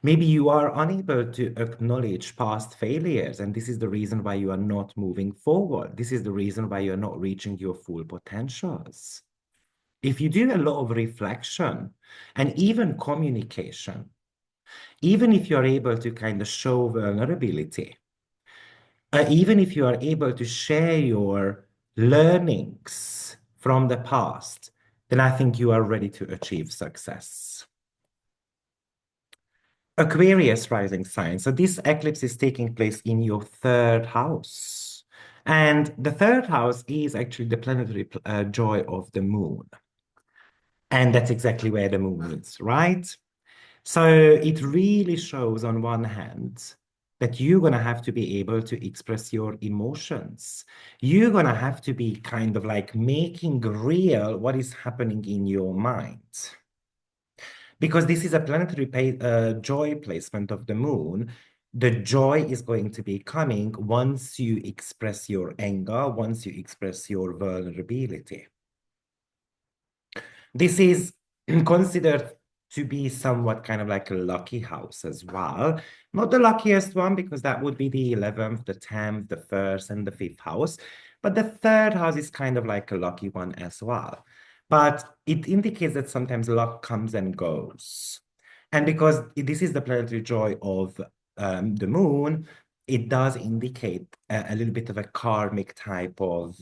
Maybe you are unable to acknowledge past failures, and this is the reason why you are not moving forward. This is the reason why you're not reaching your full potentials. If you do a lot of reflection and even communication, even if you're able to kind of show vulnerability, even if you are able to share your learnings from the past, then I think you are ready to achieve success. Aquarius rising sign. So this eclipse is taking place in your third house. And the third house is actually the planetary joy of the moon. And that's exactly where the moon is, right? So it really shows on one hand that you're going to have to be able to express your emotions. You're going to have to be kind of like making real what is happening in your mind. Because this is a planetary joy placement of the moon, the joy is going to be coming once you express your anger, once you express your vulnerability. This is considered to be somewhat kind of like a lucky house as well. Not the luckiest one, because that would be the 11th, the 10th, the 1st, and the 5th house. But the third house is kind of like a lucky one as well. But it indicates that sometimes luck comes and goes. And because this is the planetary joy of the moon, it does indicate a little bit of a karmic type of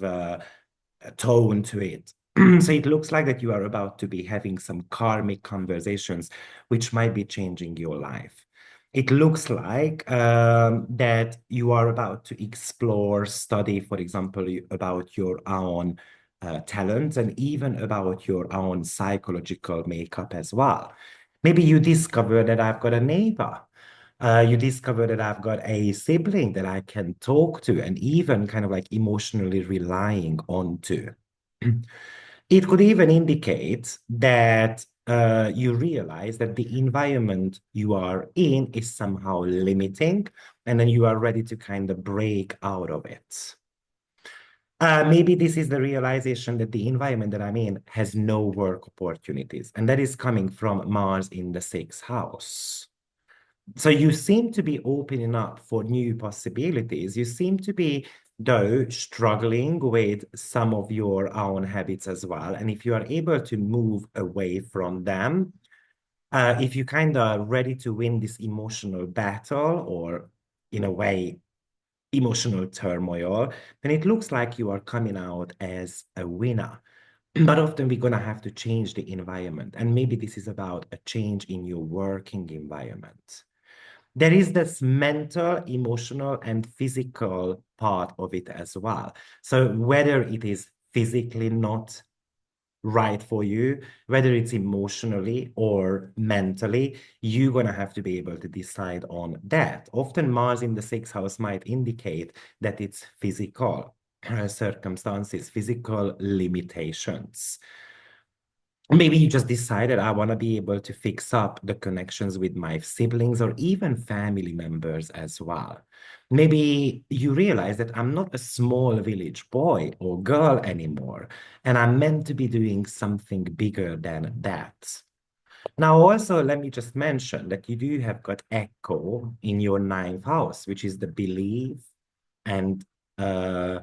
tone to it. So it looks like that you are about to be having some karmic conversations, which might be changing your life. It looks like that you are about to explore, study, for example, about your own talents and even about your own psychological makeup as well. Maybe you discover that I've got a neighbor. You discover that I've got a sibling that I can talk to and even kind of like emotionally relying on to. It could even indicate that you realize that the environment you are in is somehow limiting, and then you are ready to kind of break out of it. Maybe this is the realization that the environment that I'm in has no work opportunities, and that is coming from Mars in the sixth house. So you seem to be opening up for new possibilities. You seem to be, though, struggling with some of your own habits as well. And if you are able to move away from them, if you kind of ready to win this emotional battle or, in a way, emotional turmoil, then it looks like you are coming out as a winner. But often we're going to have to change the environment. And maybe this is about a change in your working environment. There is this mental, emotional, and physical part of it as well. So whether it is physically not right for you, whether it's emotionally or mentally, you're going to have to be able to decide on that. Often Mars in the sixth house might indicate that it's physical. circumstances, physical limitations. Maybe you just decided I want to be able to fix up the connections with my siblings or even family members as well. Maybe you realize that I'm not a small village boy or girl anymore, and I'm meant to be doing something bigger than that. Now, also, let me just mention that you do have got Echo in your ninth house, which is the belief and uh,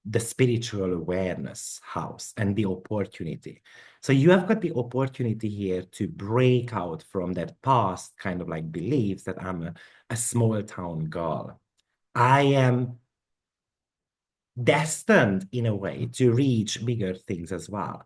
the spiritual awareness house and the opportunity. So you have got the opportunity here to break out from that past kind of like beliefs that I'm a small town girl. I am destined in a way to reach bigger things as well.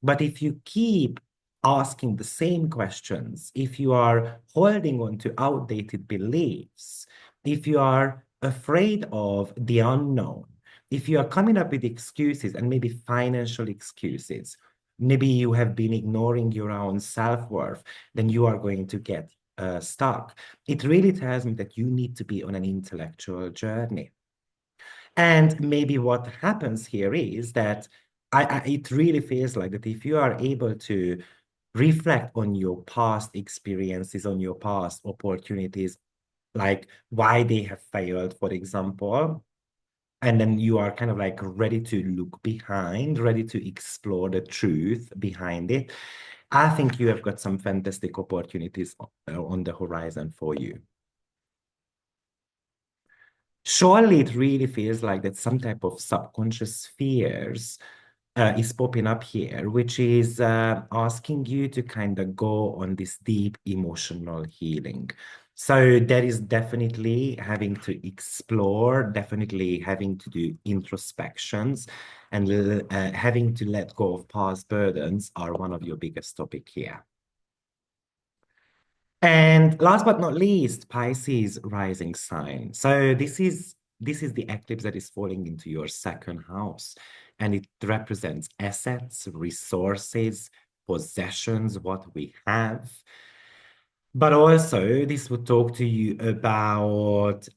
But if you keep asking the same questions, if you are holding on to outdated beliefs, if you are afraid of the unknown, if you are coming up with excuses and maybe financial excuses, maybe you have been ignoring your own self-worth, then you are going to get stuck. It really tells me that you need to be on an intellectual journey. And maybe what happens here is that it really feels like that if you are able to reflect on your past experiences, on your past opportunities, like why they have failed, for example, and then you are kind of like ready to look behind, ready to explore the truth behind it, I think you have got some fantastic opportunities on the horizon for you. Surely it really feels like that some type of subconscious fears is popping up here, which is asking you to kind of go on this deep emotional healing. So there is definitely having to explore, definitely having to do introspections, and having to let go of past burdens are one of your biggest topic here. And last but not least, Pisces rising sign. So this is the eclipse that is falling into your second house, and it represents assets, resources, possessions, what we have. But also, this would talk to you about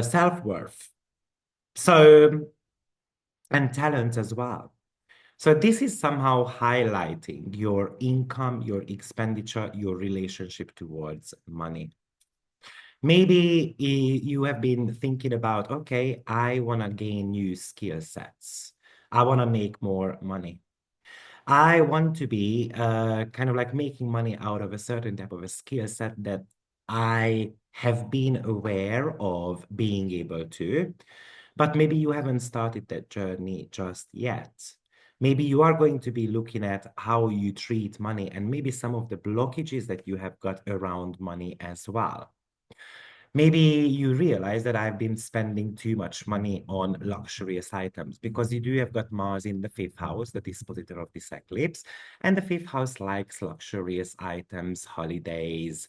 self-worth. So, and talent as well. So this is somehow highlighting your income, your expenditure, your relationship towards money. Maybe you have been thinking about, okay, I want to gain new skill sets. I want to make more money. I want to be kind of like making money out of a certain type of a skill set that I have been aware of being able to, but maybe you haven't started that journey just yet. Maybe you are going to be looking at how you treat money and maybe some of the blockages that you have got around money as well. Maybe you realize that I've been spending too much money on luxurious items because you do have got Mars in the fifth house, the dispositor of this eclipse, and the fifth house likes luxurious items, holidays,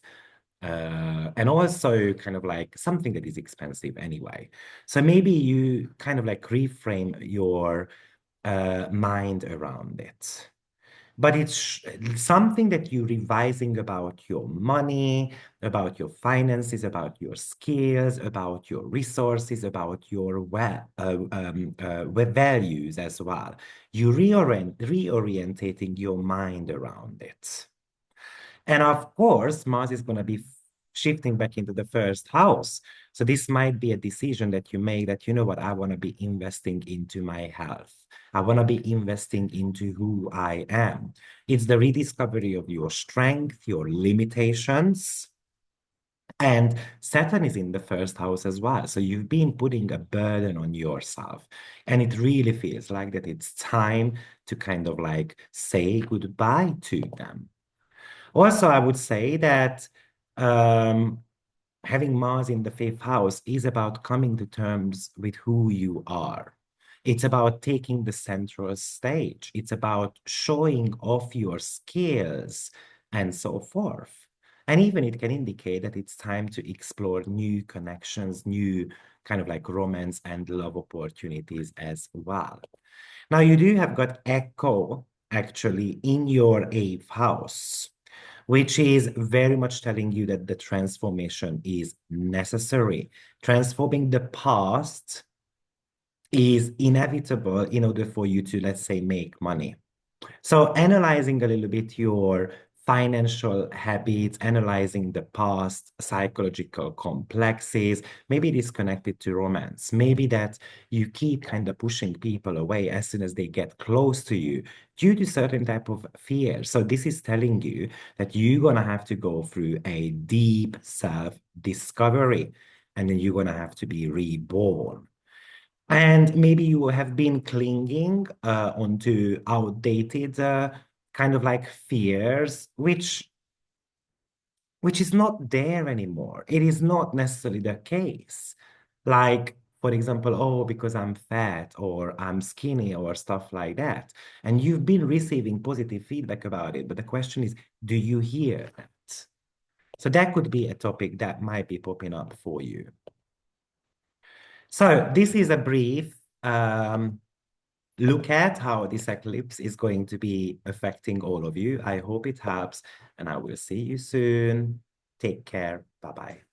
and also kind of like something that is expensive anyway. So maybe you kind of like reframe your mind around it. But it's something that you're revising about your money, about your finances, about your skills, about your resources, about your values as well. You reorientating your mind around it. And of course, Mars is going to be shifting back into the first house. So this might be a decision that you make that, you know what, I want to be investing into my health. I want to be investing into who I am. It's the rediscovery of your strength, your limitations. And Saturn is in the first house as well. So you've been putting a burden on yourself. And it really feels like that it's time to kind of like say goodbye to them. Also, I would say that um, having Mars in the fifth house is about coming to terms with who you are. It's about taking the central stage. It's about showing off your skills and so forth. And even it can indicate that it's time to explore new connections, new kind of like romance and love opportunities as well. Now, you do have got Echo actually in your eighth house, which is very much telling you that the transformation is necessary. Transforming the past is inevitable in order for you to, let's say, make money. So analyzing a little bit your financial habits, analyzing the past, psychological complexes, maybe it is connected to romance. Maybe that you keep kind of pushing people away as soon as they get close to you due to certain type of fear. So this is telling you that you're gonna have to go through a deep self-discovery, and then you're gonna have to be reborn. And maybe you have been clinging onto outdated kind of like fears, which is not there anymore. It is not necessarily the case. Like, for example, oh, because I'm fat or I'm skinny or stuff like that. And you've been receiving positive feedback about it. But the question is, do you hear that? So that could be a topic that might be popping up for you. So this is a brief look at how this eclipse is going to be affecting all of you. I hope it helps, and I will see you soon. Take care. Bye bye.